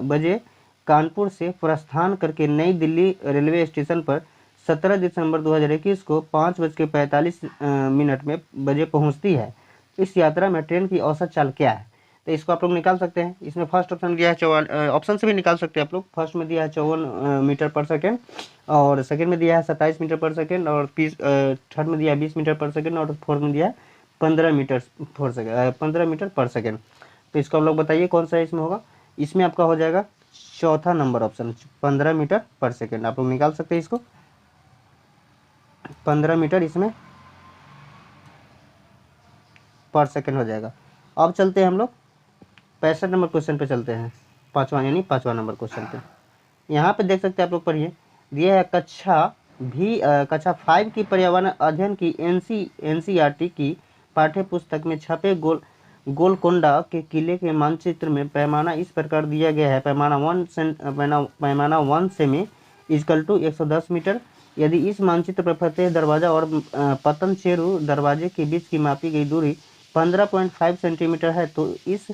बजे कानपुर से प्रस्थान करके नई दिल्ली रेलवे स्टेशन पर 17 दिसंबर 2021 को 5:45 बजे पहुंचती है। इस यात्रा में ट्रेन की औसत चाल क्या है? तो इसको आप लोग निकाल सकते हैं। इसमें फर्स्ट ऑप्शन दिया है 54, ऑप्शन से भी निकाल सकते हैं आप लोग। फर्स्ट में दिया है 54 मीटर पर सेकेंड, और सेकंड में दिया है 27 मीटर पर सेकेंड, और थर्ड में दिया है 20 मीटर पर सेकेंड, और फोर्थ में दिया है 15 मीटर पर सेकेंड। तो इसको आप लोग बताइए कौन सा इसमें होगा। इसमें आपका हो जाएगा चौथा नंबर ऑप्शन 15 मीटर पर सेकेंड। आप लोग निकाल सकते हैं इसको, 15 मीटर इसमें पर सेकेंड हो जाएगा। अब चलते हैं हम लोग 65 नंबर क्वेश्चन पे चलते हैं, पाँचवा नंबर क्वेश्चन पे। यहाँ पे देख सकते हैं आप लोग, पढ़िए। दिया है कक्षा 5 की पर्यावरण अध्ययन की एनसीईआरटी की पाठ्य पुस्तक में छपे गोलकोंडा के किले के मानचित्र में पैमाना इस प्रकार दिया गया है। पैमाना 1 सेमी इजकल टू 110 मीटर। यदि इस मानचित्र पर फतेह दरवाजा और पतन चेरू दरवाजे के बीच की मापी गई दूरी 15.5 सेंटीमीटर है, तो इस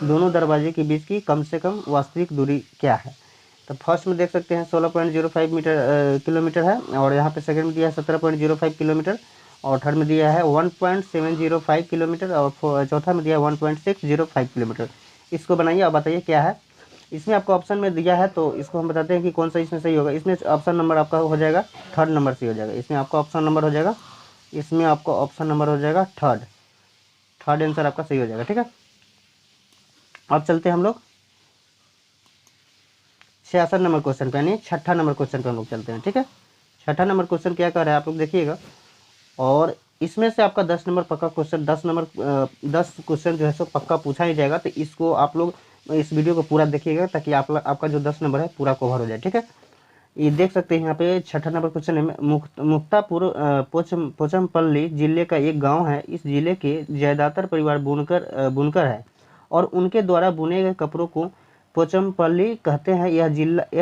दोनों दरवाजे के बीच की कम से कम वास्तविक दूरी क्या है। तो फर्स्ट में देख सकते हैं 16.05 किलोमीटर है, और यहाँ पे सेकंड में दिया है 17.05 किलोमीटर, और थर्ड में दिया है 1.705 किलोमीटर, और चौथा में दिया है 1.605 किलोमीटर। इसको बनाइए और बताइए क्या है। इसमें आपको ऑप्शन में दिया है, तो इसको हम बताते हैं कि कौन सा इसमें सही होगा। इसमें ऑप्शन नंबर आपका हो जाएगा थर्ड नंबर सही हो जाएगा। इसमें आपका ऑप्शन नंबर हो जाएगा, इसमें आपको ऑप्शन नंबर हो जाएगा थर्ड आंसर आपका सही हो जाएगा। ठीक है, अब चलते हैं हम लोग 66 नंबर क्वेश्चन पे, यानी छठा नंबर क्वेश्चन पे हम लोग चलते हैं। ठीक है, छठा नंबर क्वेश्चन क्या कर रहा है आप लोग देखिएगा, और इसमें से आपका 10 नंबर पक्का क्वेश्चन 10 क्वेश्चन जो है सो पक्का पूछा ही जाएगा। तो इसको आप लोग इस वीडियो को पूरा देखिएगा, ताकि आपका जो 10 नंबर है पूरा कवर हो जाए। ठीक है, ये देख सकते हैं यहाँ पे छठा नंबर क्वेश्चन है। मुक्तापुर पोचमपल्ली जिले का एक गांव है। इस जिले के ज्यादातर परिवार बुनकर है, और उनके द्वारा बुने गए कपड़ों को पोचमपल्ली कहते हैं। यह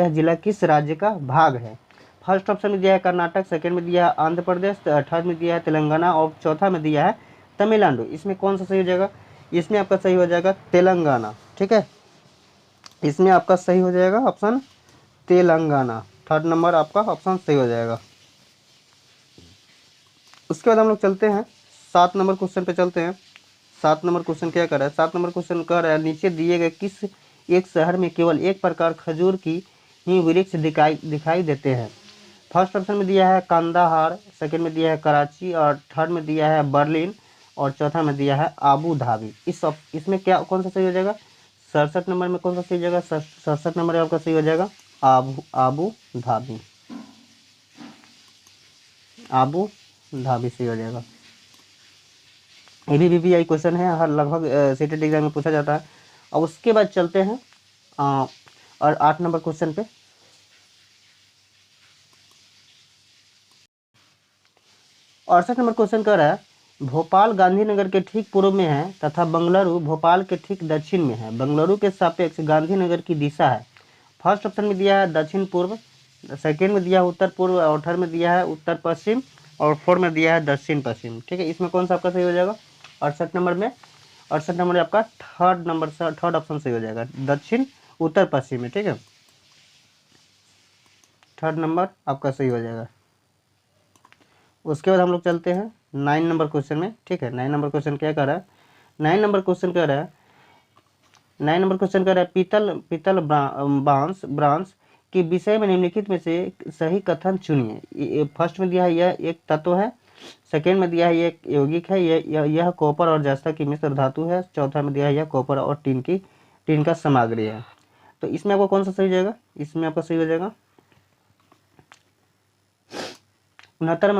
जिला किस राज्य का भाग है। फर्स्ट ऑप्शन में दिया है कर्नाटक, सेकंड में दिया है आंध्र प्रदेश, थर्ड में दिया है तेलंगाना, और चौथा में दिया है तमिलनाडु। इसमें कौन सा सही हो जाएगा। इसमें आपका सही हो जाएगा तेलंगाना। ठीक है, इसमें आपका सही हो जाएगा ऑप्शन तेलंगाना। थर्ड नंबर आपका ऑप्शन सही हो जाएगा। उसके बाद हम लोग चलते हैं 7 नंबर क्वेश्चन पे चलते हैं। 7 नंबर क्वेश्चन क्या कर रहा है। 7 नंबर क्वेश्चन कह रहा है नीचे दिए गए किस एक शहर में केवल एक प्रकार खजूर की ही वृक्ष दिखाई देते हैं। फर्स्ट ऑप्शन में दिया है कंदाहार, सेकंड में दिया है कराची, और थर्ड में दिया है बर्लिन, और चौथा में दिया है आबू धाबी। इसमें क्या कौन सा सही हो जाएगा। 67 नंबर में कौन सा सही हो जाएगा। 67 नंबर आपका सही हो जाएगा आबू धाबी। आबू धाबी सही हो जाएगा। ये भी VVI क्वेश्चन है, हर लगभग सीटेट एग्जाम में पूछा जाता है। अब उसके बाद चलते हैं और 8 नंबर क्वेश्चन पे। 68 नंबर क्वेश्चन कह रहा है भोपाल गांधीनगर के ठीक पूर्व में है तथा बंगलुरु भोपाल के ठीक दक्षिण में है। बंगलुरु के सापेक्ष गांधीनगर की दिशा है। फर्स्ट ऑप्शन में दिया है दक्षिण पूर्व, सेकेंड में दिया है उत्तर पूर्व, और थर्ड में दिया है उत्तर पश्चिम, और फोर्थ में दिया है दक्षिण पश्चिम। ठीक है, इसमें कौन सा आपका सही हो जाएगा। 68 नंबर में 68 नंबर में आपका थर्ड ऑप्शन सही हो जाएगा, दक्षिण उत्तर पश्चिम में। ठीक है, थर्ड नंबर आपका सही हो जाएगा। उसके बाद हम लोग चलते हैं 9 नंबर क्वेश्चन में। ठीक है, 9 नंबर क्वेश्चन क्या कर रहा है। 9 नंबर क्वेश्चन कह रहा है 9 नंबर क्वेश्चन कह रहा है पीतल ब्रांस के विषय में निम्नलिखित में से सही कथन चुनिए। फर्स्ट में दिया है यह एक तत्व है, सेकेंड में दिया है यह यौगिक है, यह कॉपर और जस्ता की मिश्र धातु है, चौथा में दिया है यह कॉपर और टीन का सामग्री है। तो इसमें आपको कौन सा सही हो जाएगा। इसमें आपका सही हो जाएगा 69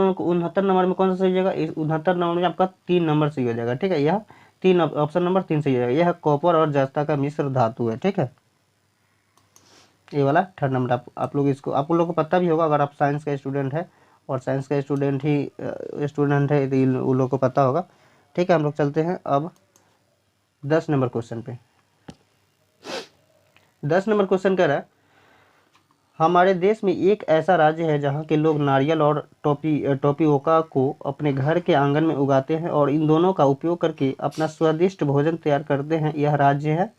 नंबर में कौन सा सही हो जाएगा। 69 नंबर में आपका 3 नंबर सही हो जाएगा। ठीक है, यह ऑप्शन नंबर 3 सही हो जाएगा। यह कॉपर और जस्ता का मिश्र धातु है। ठीक है, ये वाला थर्ड नंबर आप लोग इसको आप लोगों को पता भी होगा, अगर आप साइंस का स्टूडेंट है, और साइंस का स्टूडेंट है तो उन लोगों को पता होगा। ठीक है, हम लोग चलते हैं अब 10 नंबर क्वेश्चन पे। 10 नंबर क्वेश्चन कह रहा है हमारे देश में एक ऐसा राज्य है जहाँ के लोग नारियल और टोपिओका को अपने घर के आंगन में उगाते हैं, और इन दोनों का उपयोग करके अपना स्वादिष्ट भोजन तैयार करते हैं। यह राज्य है।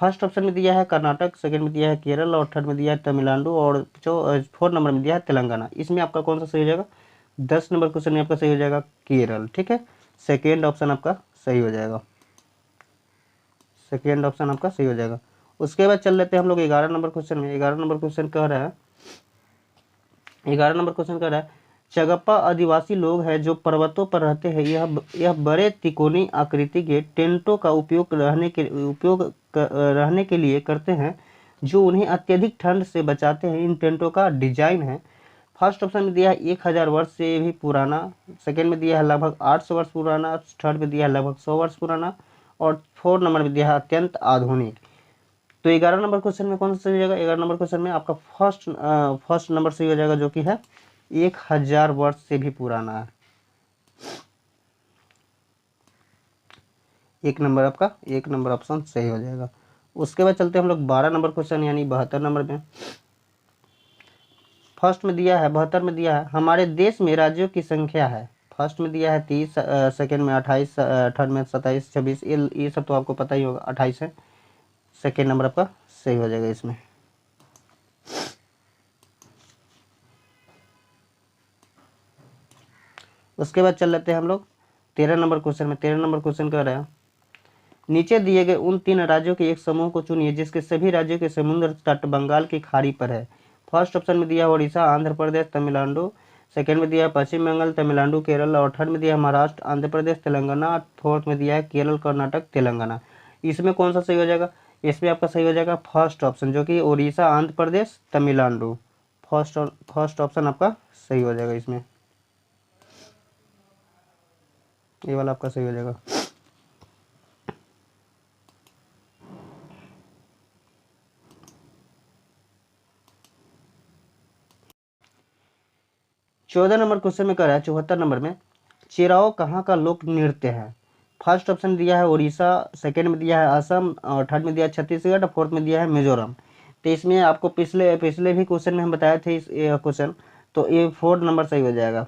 फर्स्ट ऑप्शन में दिया है कर्नाटक, सेकंड में दिया है केरल, और थर्ड में दिया है तमिलनाडु, और फोर्थ नंबर में दिया है तेलंगाना। इसमें आपका कौन सा सही हो जाएगा। 10 नंबर क्वेश्चन में आपका सही हो जाएगा केरल। ठीक है, सेकेंड ऑप्शन आपका सही हो जाएगा। सेकेंड ऑप्शन आपका सही हो जाएगा। उसके बाद चल लेते हैं हम लोग 11 नंबर क्वेश्चन में। 11 नंबर क्वेश्चन कह रहा है 11 नंबर क्वेश्चन कह रहा है चगप्पा आदिवासी लोग हैं जो पर्वतों पर रहते हैं। यह बड़े तिकोनी आकृति के टेंटों का उपयोग रहने के लिए करते हैं, जो उन्हें अत्यधिक ठंड से बचाते हैं। इन टेंटों का डिजाइन है। फर्स्ट ऑप्शन में दिया है 1000 वर्ष से भी पुराना, सेकेंड में दिया है लगभग 800 वर्ष पुराना, थर्ड में दिया है लगभग 100 वर्ष पुराना, और फोर्थ नंबर में दिया है अत्यंत आधुनिक। तो 11 नंबर क्वेश्चन में कौन सा सही हो जाएगा। 11 नंबर क्वेश्चन में आपका फर्स्ट नंबर सही हो जाएगा, जो कि है 1000 वर्ष से भी पुराना है। एक नंबर ऑप्शन सही हो जाएगा। उसके बाद चलते हैं हम लोग 12 नंबर क्वेश्चन यानी 72 नंबर में। फर्स्ट में दिया है 72 में दिया है हमारे देश में राज्यों की संख्या है। फर्स्ट में दिया है 30, सेकंड में 28, थर्ड में 27, 26, ये सब तो आपको पता ही होगा, 28 है। सेकेंड नंबर आपका सही हो जाएगा इसमें। उसके बाद चल लेते हैं हम लोग 13 नंबर क्वेश्चन में। 13 नंबर क्वेश्चन कह रहा है नीचे दिए गए उन 3 राज्यों के एक समूह को चुनिए जिसके सभी राज्यों के समुद्र तट बंगाल की खाड़ी पर है। फर्स्ट ऑप्शन में दिया उड़ीसा, आंध्र प्रदेश, तमिलनाडु। सेकंड में दिया पश्चिम बंगाल, तमिलनाडु, केरल। और थर्ड में दिया महाराष्ट्र, आंध्र प्रदेश, तेलंगाना। फोर्थ में दिया है केरल, कर्नाटक, तेलंगाना। इसमें कौन सा सही हो जाएगा? इसमें आपका सही हो जाएगा फर्स्ट ऑप्शन, जो कि उड़ीसा, आंध्र प्रदेश, तमिलनाडु। फर्स्ट ऑप्शन आपका सही हो जाएगा इसमें, ये वाला आपका सही हो जाएगा। चौदह नंबर क्वेश्चन में कह रहा है 74 नंबर में चिराओ कहाँ का लोक नृत्य है? फर्स्ट ऑप्शन दिया है उड़ीसा, सेकंड में दिया है असम, और थर्ड में दिया है छत्तीसगढ़, और फोर्थ में दिया है मिजोरम। तो इसमें आपको पिछले पिछले भी क्वेश्चन में हम बताए थे इस क्वेश्चन, तो ये 4 नंबर सही हो जाएगा।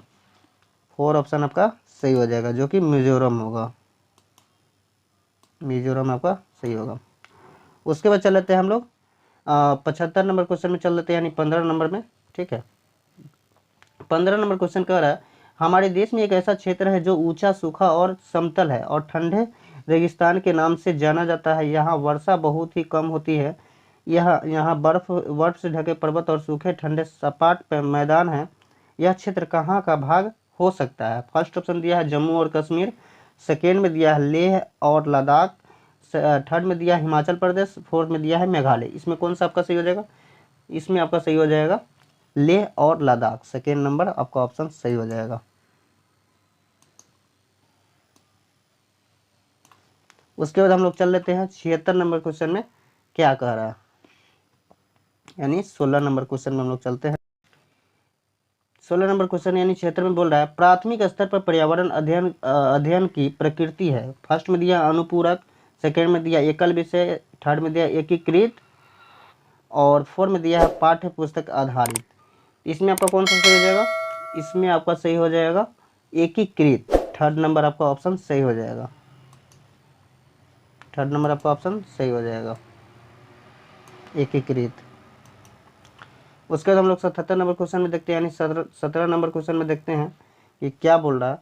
4 ऑप्शन आपका सही हो जाएगा, जो कि मिजोरम होगा। मिजोरम आपका सही होगा। उसके बाद चल लेते हैं हम लोग 75 नंबर क्वेश्चन में चल लेते हैं, यानी 15 नंबर में। ठीक है, 15 नंबर क्वेश्चन कह रहा है हमारे देश में एक ऐसा क्षेत्र है जो ऊंचा, सूखा और समतल है और ठंडे रेगिस्तान के नाम से जाना जाता है। यहाँ वर्षा बहुत ही कम होती है। यहाँ यहाँ बर्फ से ढके पर्वत और सूखे ठंडे सपाट मैदान हैं। यह क्षेत्र कहाँ का भाग हो सकता है? फर्स्ट ऑप्शन दिया है जम्मू और कश्मीर, सेकेंड में दिया है लेह और लद्दाख, थर्ड में दिया है हिमाचल प्रदेश, फोर्थ में दिया है मेघालय। इसमें कौन सा आपका सही हो जाएगा? इसमें आपका सही हो जाएगा लेह और लद्दाख। सेकेंड नंबर आपका ऑप्शन सही हो जाएगा। उसके बाद हम लोग चल लेते हैं 76 नंबर क्वेश्चन में क्या कह रहा है, यानी 16 नंबर क्वेश्चन में हम लोग चलते हैं। 16 नंबर क्वेश्चन यानी 76 में बोल रहा है प्राथमिक स्तर पर पर्यावरण अध्ययन की प्रकृति है। फर्स्ट में दिया अनुपूरक, सेकेंड में दिया एकल विषय, थर्ड में दिया एकीकृत, और फोर्थ में दिया है पाठ्य पुस्तक आधारित। इसमें आपका कौन सा सही हो जाएगा? इसमें आपका सही हो जाएगा एकीकृत। थर्ड नंबर आपका ऑप्शन सही हो जाएगा। थर्ड नंबर आपका ऑप्शन सही हो जाएगा, एकीकृत। उसके बाद हम लोग 77 नंबर क्वेश्चन में देखते हैं, यानी 17 नंबर क्वेश्चन में देखते हैं कि क्या बोल रहा है।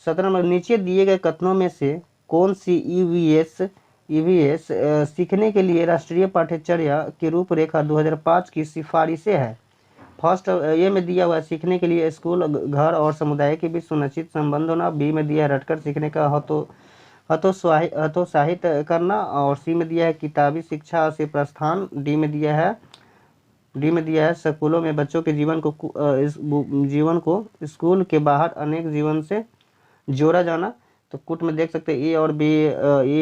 17 नंबर नीचे दिए गए कथनों में से कौन सी ईवीएस सीखने के लिए राष्ट्रीय पाठ्यचर्या की रूपरेखा 2005 की सिफारिशें है? फर्स्ट ए में दिया हुआ है सीखने के लिए स्कूल, घर और समुदाय के बीच सुनिश्चित संबंध होना। बी में दिया है रटकर सीखने का हतोत्साहित करना, और सी में दिया है किताबी शिक्षा से प्रस्थान। डी में दिया है स्कूलों में बच्चों के जीवन को स्कूल के बाहर अनेक जीवन से जोड़ा जाना। तो कुट में देख सकते हैं ए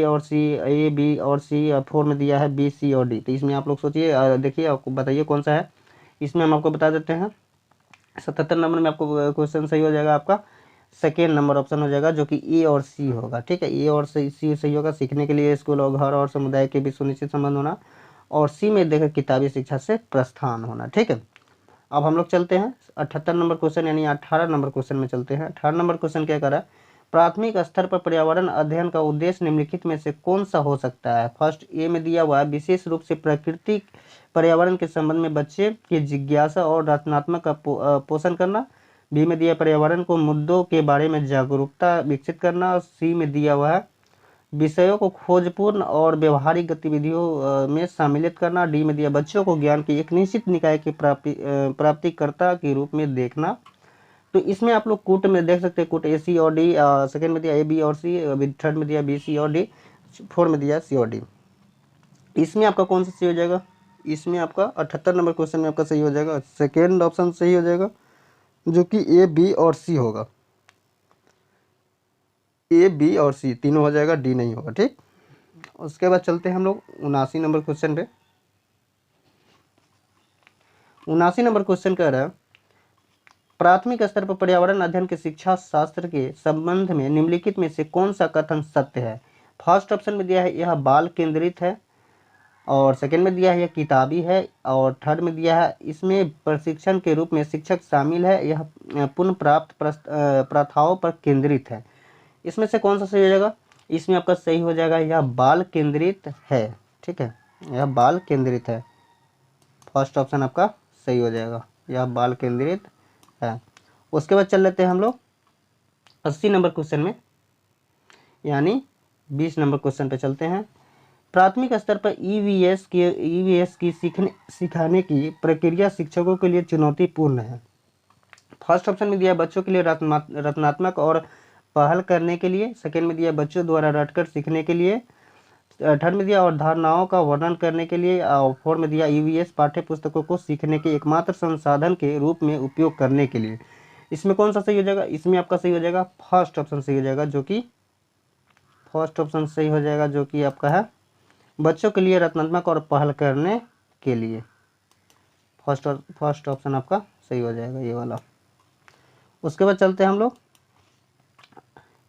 और सी, ए बी और सी, और 4 में दिया है बी, सी और डी। तो इसमें आप लोग सोचिए, देखिए आपको बताइए कौन सा है। इसमें हम आपको बता देते हैं 77 नंबर में आपको क्वेश्चन सही हो जाएगा आपका सेकेंड नंबर ऑप्शन हो जाएगा, जो कि ए और सी होगा। ठीक है, ए और सी सही होगा, सीखने के लिए स्कूल और घर और समुदाय के बीच सुनिश्चित संबंध होना। और सी में देखा किताबी शिक्षा से प्रस्थान होना। ठीक है, अब हम लोग चलते हैं 78 नंबर क्वेश्चन यानी 18 नंबर क्वेश्चन में चलते हैं। 18 नंबर क्वेश्चन क्या कर रहा है प्राथमिक स्तर पर पर्यावरण अध्ययन का उद्देश्य निम्नलिखित में से कौन सा हो सकता है? फर्स्ट ए में दिया हुआ है विशेष रूप से प्राकृतिक पर्यावरण के संबंध में बच्चे की जिज्ञासा और रचनात्मक का पोषण करना। बी में दिया पर्यावरण को मुद्दों के बारे में जागरूकता विकसित करना। और सी में दिया हुआ है विषयों को खोजपूर्ण और व्यवहारिक गतिविधियों में सम्मिलित करना। डी में दिया बच्चों को ज्ञान की एक निश्चित निकाय की प्राप्तिकर्ता के रूप में देखना। तो इसमें आप लोग कूट में देख सकते हैं, कूट ए सी और डी, सेकंड में दिया ए बी और सी, थर्ड में दिया बी सी और डी, फोर्थ में दिया सी और डी। इसमें आपका कौन सा सही हो जाएगा? इसमें आपका 78 नंबर क्वेश्चन में आपका सही हो जाएगा सेकेंड ऑप्शन सही हो जाएगा, जो कि ए बी और सी होगा। ए बी और सी तीनों हो जाएगा, डी नहीं होगा। ठीक, उसके बाद चलते हैं हम लोग 79 नंबर क्वेश्चन पे। 79 नंबर क्वेश्चन कह रहा है प्राथमिक स्तर पर पर्यावरण अध्ययन के शिक्षा शास्त्र के संबंध में निम्नलिखित में से कौन सा कथन सत्य है? फर्स्ट ऑप्शन में दिया है यह बाल केंद्रित है, और सेकंड में दिया है यह किताबी है, और थर्ड में दिया है इसमें प्रशिक्षण के रूप में शिक्षक शामिल है, यह पुनः प्राप्त प्रथाओं पर केंद्रित है। इसमें से कौन सा सही हो जाएगा? इसमें आपका सही हो जाएगा यह बाल केंद्रित है। ठीक है, यह बाल केंद्रित है। फर्स्ट ऑप्शन आपका सही हो जाएगा, यह बाल केंद्रित है। उसके बाद चल लेते हैं हम लोग 80 नंबर क्वेश्चन में, यानी 20 नंबर क्वेश्चन पे चलते हैं। प्राथमिक स्तर पर ईवीएस की सिखाने की प्रक्रिया शिक्षकों के लिए चुनौतीपूर्ण है। फर्स्ट ऑप्शन में दिया बच्चों के लिए रचनात्मक और पहल करने के लिए, सेकंड में दिया बच्चों द्वारा रटकर सीखने के लिए, थर्ड में दिया और धारणाओं का वर्णन करने के लिए, और फोर्थ में दिया ईवीएस पाठ्य पुस्तकों को सीखने के एकमात्र संसाधन के रूप में उपयोग करने के लिए। इसमें कौन सा सही हो जाएगा? इसमें आपका सही हो जाएगा फर्स्ट ऑप्शन सही हो जाएगा, जो कि फर्स्ट ऑप्शन सही हो जाएगा, जो कि आपका है बच्चों के लिए रचनात्मक और पहल करने के लिए। फर्स्ट ऑप्शन आपका सही हो जाएगा, ये वाला। उसके बाद चलते हैं हम लोग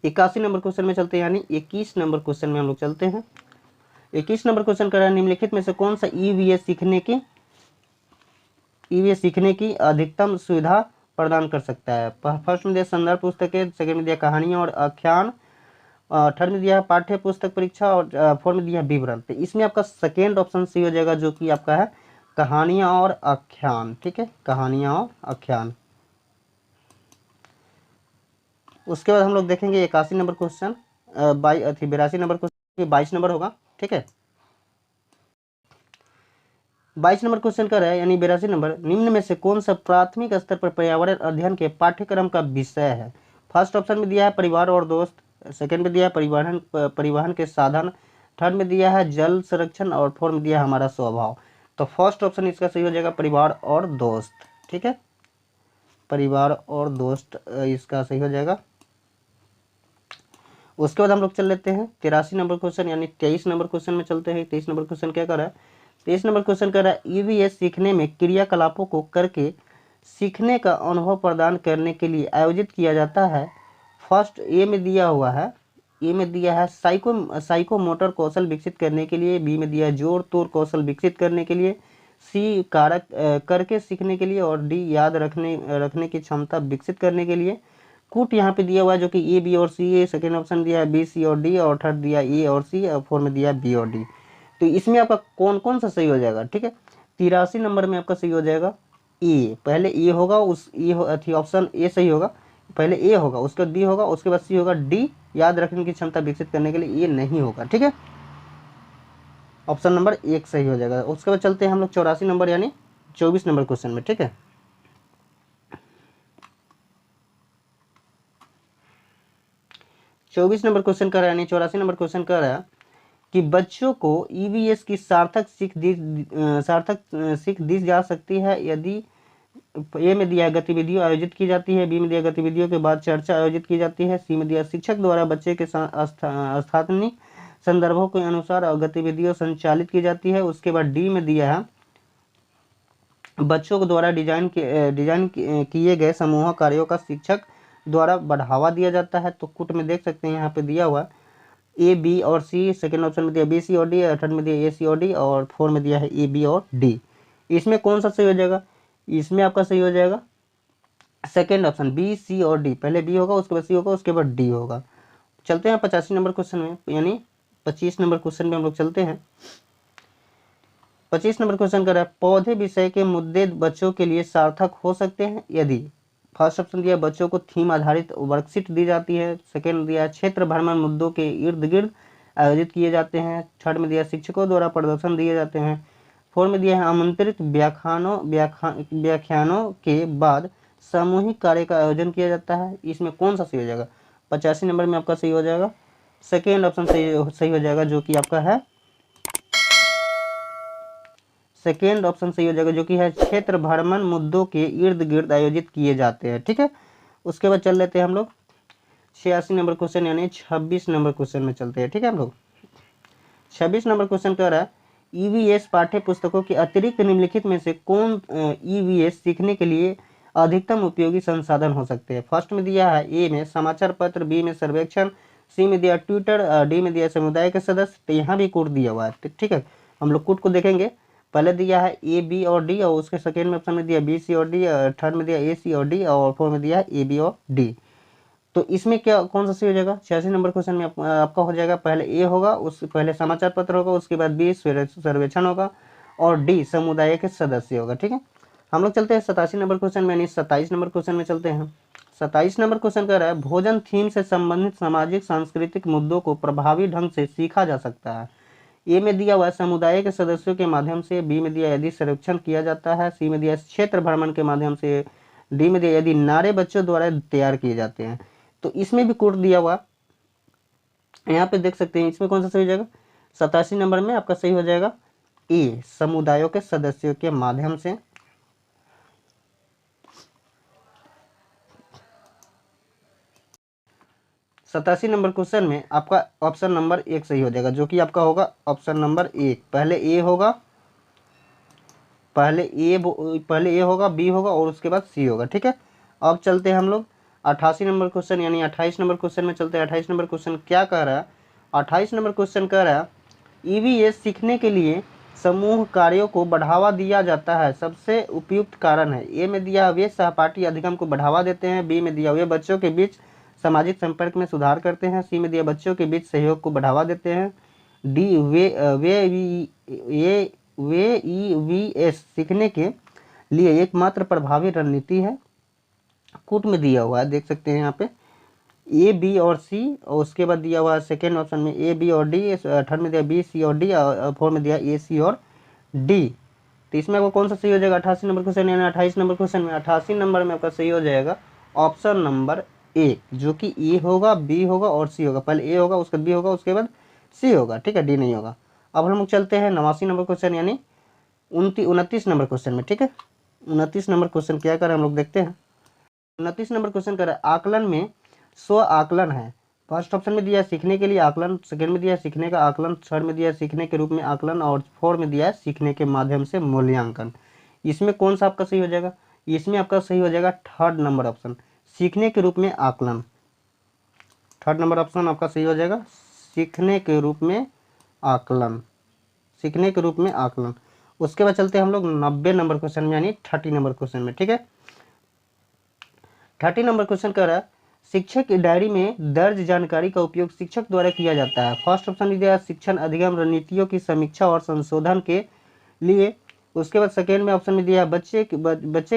81 नंबर क्वेश्चन में चलते हैं, यानी 21 नंबर क्वेश्चन में हम लोग चलते हैं। 21 नंबर क्वेश्चन कर रहा है निम्नलिखित में से कौन सा ईवीएस सीखने की अधिकतम सुविधा प्रदान कर सकता है? फर्स्ट में दिया संदर्भ पुस्तकें, सेकंड में दिया कहानियां और आख्यान, थर्ड में दिया पाठ्य पुस्तक परीक्षा, और फोर्थ में दिया विवरण। तो इसमें आपका सेकेंड ऑप्शन सही हो जाएगा, जो कि आपका है कहानियां और आख्यान। ठीक है, कहानियां और आख्यान। उसके बाद हम लोग देखेंगे 81 number question, 82 number question 22 number होगा। ठीक है, 22 नंबर क्वेश्चन कर रहा है, यानी 82 नंबर, निम्न में से कौन सा प्राथमिक स्तर पर पर्यावरण अध्ययन के पाठ्यक्रम का विषय है? फर्स्ट ऑप्शन में दिया है परिवार और दोस्त, सेकंड में दिया है परिवहन के साधन, थर्ड में दिया है जल संरक्षण, और फोर्थ में दिया है हमारा स्वभाव। तो फर्स्ट ऑप्शन इसका सही हो जाएगा परिवार और दोस्त। ठीक है, परिवार और दोस्त इसका सही हो जाएगा। उसके बाद हम लोग चल लेते हैं 83 नंबर क्वेश्चन, यानी 23 नंबर क्वेश्चन में चलते हैं। 23 नंबर क्वेश्चन क्या कर रहा है? 23 नंबर क्वेश्चन कर रहा है ईवीएस सीखने में क्रियाकलापों को करके सीखने का अनुभव प्रदान करने के लिए आयोजित किया जाता है। फर्स्ट ए में दिया हुआ है, ए में दिया है साइको मोटर कौशल विकसित करने के लिए, बी में दिया है जोड़ तोड़ कौशल विकसित करने के लिए, सी कारक करके सीखने के लिए, और डी याद रखने की क्षमता विकसित करने के लिए। कूट यहाँ पे दिया हुआ है, जो कि ए बी और सी है। सेकेंड ऑप्शन दिया है बी सी और डी, और थर्ड दिया ए और सी, और फोर्थ में दिया बी और डी। तो इसमें आपका कौन कौन सा सही हो जाएगा? ठीक है, 83 नंबर में आपका सही हो जाएगा ए। पहले ए होगा, उस ए ऑप्शन ए सही होगा, पहले ए होगा, उसके बाद बी होगा, उसके बाद सी होगा, डी याद रखने की क्षमता विकसित करने के लिए ए नहीं होगा। ठीक है, ऑप्शन नंबर 1 सही हो जाएगा। उसके बाद चलते हैं हम लोग 84 नंबर, यानी 24 नंबर क्वेश्चन में। ठीक है, 24 नंबर क्वेश्चन कर रहा है, यानी 84 नंबर क्वेश्चन कर रहा है कि बच्चों को ईवीएस की सार्थक सीख दी जा सकती है यदि ए में दिया गतिविधियों आयोजित की जाती है, बी में दिया गतिविधियों के बाद चर्चा आयोजित की जाती है, सी में दिया शिक्षक द्वारा बच्चे के स्थानीय संदर्भों के अनुसार गतिविधियों संचालित की जाती है। उसके बाद डी में दिया है बच्चों के द्वारा डिजाइन किए गए समूह कार्यों का शिक्षक द्वारा बढ़ावा दिया जाता है। तो कुट में देख सकते हैं यहाँ पे दिया हुआ ए बी और सी, सेकेंड ऑप्शन में दिया बी सी और डी, थर्ड में दिया ए सी और डी, और फोर्थ में दिया है ए बी और डी। इसमें कौन सा सही हो जाएगा? इसमें आपका सही हो जाएगा सेकेंड ऑप्शन बी सी और डी। पहले बी होगा, उसके बाद सी होगा, उसके बाद डी होगा। चलते हैं 85 नंबर क्वेश्चन में, यानी 25 नंबर क्वेश्चन में हम लोग चलते हैं। 25 नंबर क्वेश्चन कर रहा है पौधे विषय के मुद्दे बच्चों के लिए सार्थक हो सकते हैं यदि। फर्स्ट ऑप्शन दिया बच्चों को थीम आधारित वर्कशीट दी जाती है, सेकेंड दिया क्षेत्र भ्रमण मुद्दों के इर्द गिर्द आयोजित किए जाते हैं, थर्ड में दिया शिक्षकों द्वारा प्रदर्शन दिए जाते हैं, फोर्थ में दिया है आमंत्रित व्याख्यानों के बाद सामूहिक कार्य का आयोजन किया जाता है। इसमें कौन सा सही हो जाएगा? 85 नंबर में आपका सही हो जाएगा सेकेंड ऑप्शन सही हो जाएगा, जो कि आपका है सेकेंड ऑप्शन सही हो जाएगा, जो कि है क्षेत्र भ्रमण मुद्दों के इर्द गिर्द आयोजित किए जाते हैं। ठीक है, उसके बाद चल लेते हैं हम लोग 86 नंबर क्वेश्चन, यानी 26 नंबर क्वेश्चन में चलते हैं। ठीक है, हम लोग 26 नंबर क्वेश्चन कह रहा है ईवीएस पाठ्य पुस्तकों के अतिरिक्त निम्नलिखित में से कौन ईवीएस सीखने के लिए अधिकतम उपयोगी संसाधन हो सकते हैं? फर्स्ट में दिया है ए में समाचार पत्र, बी में सर्वेक्षण, सी में दिया ट्विटर, डी में दिया समुदाय के सदस्य। तो यहाँ भी कोड दिया हुआ है, ठीक है। हम लोग कोड को देखेंगे। पहले दिया है ए बी और डी, और उसके सेकेंड में ऑप्शन में दिया बी सी और डी, थर्ड में दिया ए सी और डी, और फोर्थ में दिया है ए बी और डी। तो इसमें क्या कौन सा सही हो जाएगा? 86 नंबर क्वेश्चन में आपका हो जाएगा, पहले ए होगा, उस पहले समाचार पत्र होगा, उसके बाद बी सर्वेक्षण होगा, और डी समुदाय के सदस्य होगा, ठीक है। हम लोग चलते हैं 87 नंबर क्वेश्चन में, यानी 27 नंबर क्वेश्चन में चलते हैं। 27 नंबर क्वेश्चन कह रहा है भोजन थीम से संबंधित सामाजिक सांस्कृतिक मुद्दों को प्रभावी ढंग से सीखा जा सकता है। ए में दिया हुआ है समुदाय के सदस्यों के माध्यम से, बी में दिया यदि सर्वेक्षण किया जाता है, सी में दिया क्षेत्र भ्रमण के माध्यम से, डी में दिया यदि नारे बच्चों द्वारा तैयार किए जाते हैं। तो इसमें भी कोड दिया हुआ, यहाँ पे देख सकते हैं, इसमें कौन सा सही हो जाएगा? 87 नंबर में आपका सही हो जाएगा ए, समुदायों के सदस्यों के माध्यम से। 87 नंबर क्वेश्चन में आपका ऑप्शन नंबर 1 सही हो जाएगा, जो कि आपका होगा ऑप्शन नंबर 1। पहले ए होगा, पहले ए होगा, बी होगा, और उसके बाद सी होगा, ठीक है। अब चलते हैं हम लोग 88 नंबर क्वेश्चन, यानी 28 नंबर क्वेश्चन में चलते हैं। 28 नंबर क्वेश्चन क्या कह रहा है? 28 नंबर क्वेश्चन कह रहा है ईवीएस सीखने के लिए समूह कार्यों को बढ़ावा दिया जाता है, सबसे उपयुक्त कारण है। ए में दिया वे सहपाठी अधिगम को बढ़ावा देते हैं, बी में दिया वे बच्चों के बीच सामाजिक संपर्क में सुधार करते हैं, सी में दिया बच्चों के बीच सहयोग को बढ़ावा देते हैं, डी वे ईवीएस सीखने के लिए एकमात्र प्रभावी रणनीति है। कूट में दिया हुआ है, देख सकते हैं यहाँ पे ए बी और सी, और उसके बाद दिया हुआ है सेकेंड ऑप्शन में ए बी और डी, थर्ड में दिया बी सी और डी, और फोर्थ में दिया ए सी और डी। तो इसमें आपको कौन सा सही हो जाएगा? 88 नंबर क्वेश्चन, यानी 28 नंबर क्वेश्चन में 88 नंबर में आपका सही हो जाएगा ऑप्शन नंबर ए, जो कि ए होगा, बी होगा और सी होगा। पहले ए होगा, उसके बाद बी होगा, उसके बाद सी होगा, ठीक है, डी नहीं होगा। अब हम लोग चलते हैं 89 नंबर क्वेश्चन, यानी 29 नंबर क्वेश्चन में, ठीक है। 29 नंबर क्वेश्चन क्या करें हम लोग देखते हैं। 29 नंबर क्वेश्चन करें आकलन में स्व आकलन है। फर्स्ट ऑप्शन में दिया है सीखने के लिए आकलन, सेकंड में दिया है सीखने का आकलन, थर्ड में दिया है सीखने के रूप में आकलन, और फोर्थ में दिया है सीखने के माध्यम से मूल्यांकन। इसमें कौन सा आपका सही हो जाएगा? इसमें आपका सही हो जाएगा थर्ड नंबर ऑप्शन, सीखने के रूप में आकलन। थर्ड नंबर ऑप्शन आपका सही हो जाएगा, सीखने के रूप में आकलन, सीखने के रूप में आकलन। उसके बाद चलते हैं हम लोग 90 नंबर क्वेश्चन में, यानी 30 नंबर क्वेश्चन में, ठीक है। 30 नंबर क्वेश्चन कह रहा है शिक्षक की डायरी में दर्ज जानकारी का उपयोग शिक्षक द्वारा किया जाता है। फर्स्ट ऑप्शन में दिया शिक्षण अधिगम रणनीतियों की समीक्षा और संशोधन के लिए, उसके बाद सेकेंड में ऑप्शन में दिया बच्चे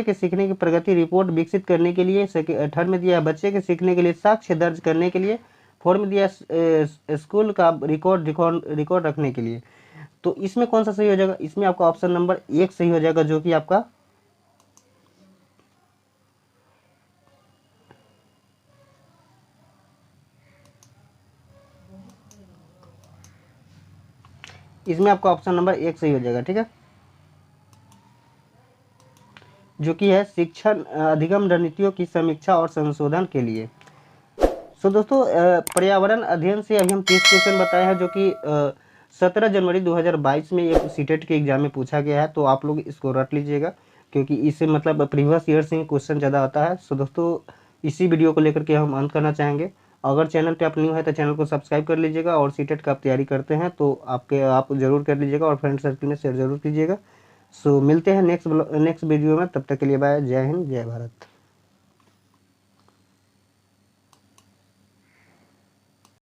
के सीखने की प्रगति रिपोर्ट विकसित करने के लिए, थर्ड में दिया बच्चे के सीखने के लिए साक्ष्य दर्ज करने के लिए, फोर्थ में दिया स्कूल का रिकॉर्ड रखने के लिए। तो इसमें कौन सा सही हो जाएगा? इसमें आपका ऑप्शन नंबर 1 सही हो जाएगा, जो कि आपका इसमें आपका ऑप्शन नंबर 1 सही हो जाएगा, ठीक है, जो कि है शिक्षण अधिगम रणनीतियों की समीक्षा और संशोधन के लिए। सो दोस्तों पर्यावरण अध्ययन से अभी हम 30 क्वेश्चन बताए हैं, जो कि 17 जनवरी 2022 में एक सीटेट के एग्जाम में पूछा गया है। तो आप लोग इसको रट लीजिएगा, क्योंकि इससे मतलब प्रीवियस ईयर से क्वेश्चन ज़्यादा आता है। सो दोस्तों इसी वीडियो को लेकर के हम अंत करना चाहेंगे। अगर चैनल पे आप न्यू है तो चैनल को सब्सक्राइब कर लीजिएगा, और सीटेट का आप तैयारी करते हैं तो आप जरूर कर लीजिएगा, और फ्रेंड सर्कल में शेयर जरूर कीजिएगा। सो मिलते हैं नेक्स्ट वीडियो में, तब तक के लिए बाय, जय हिंद, जय भारत।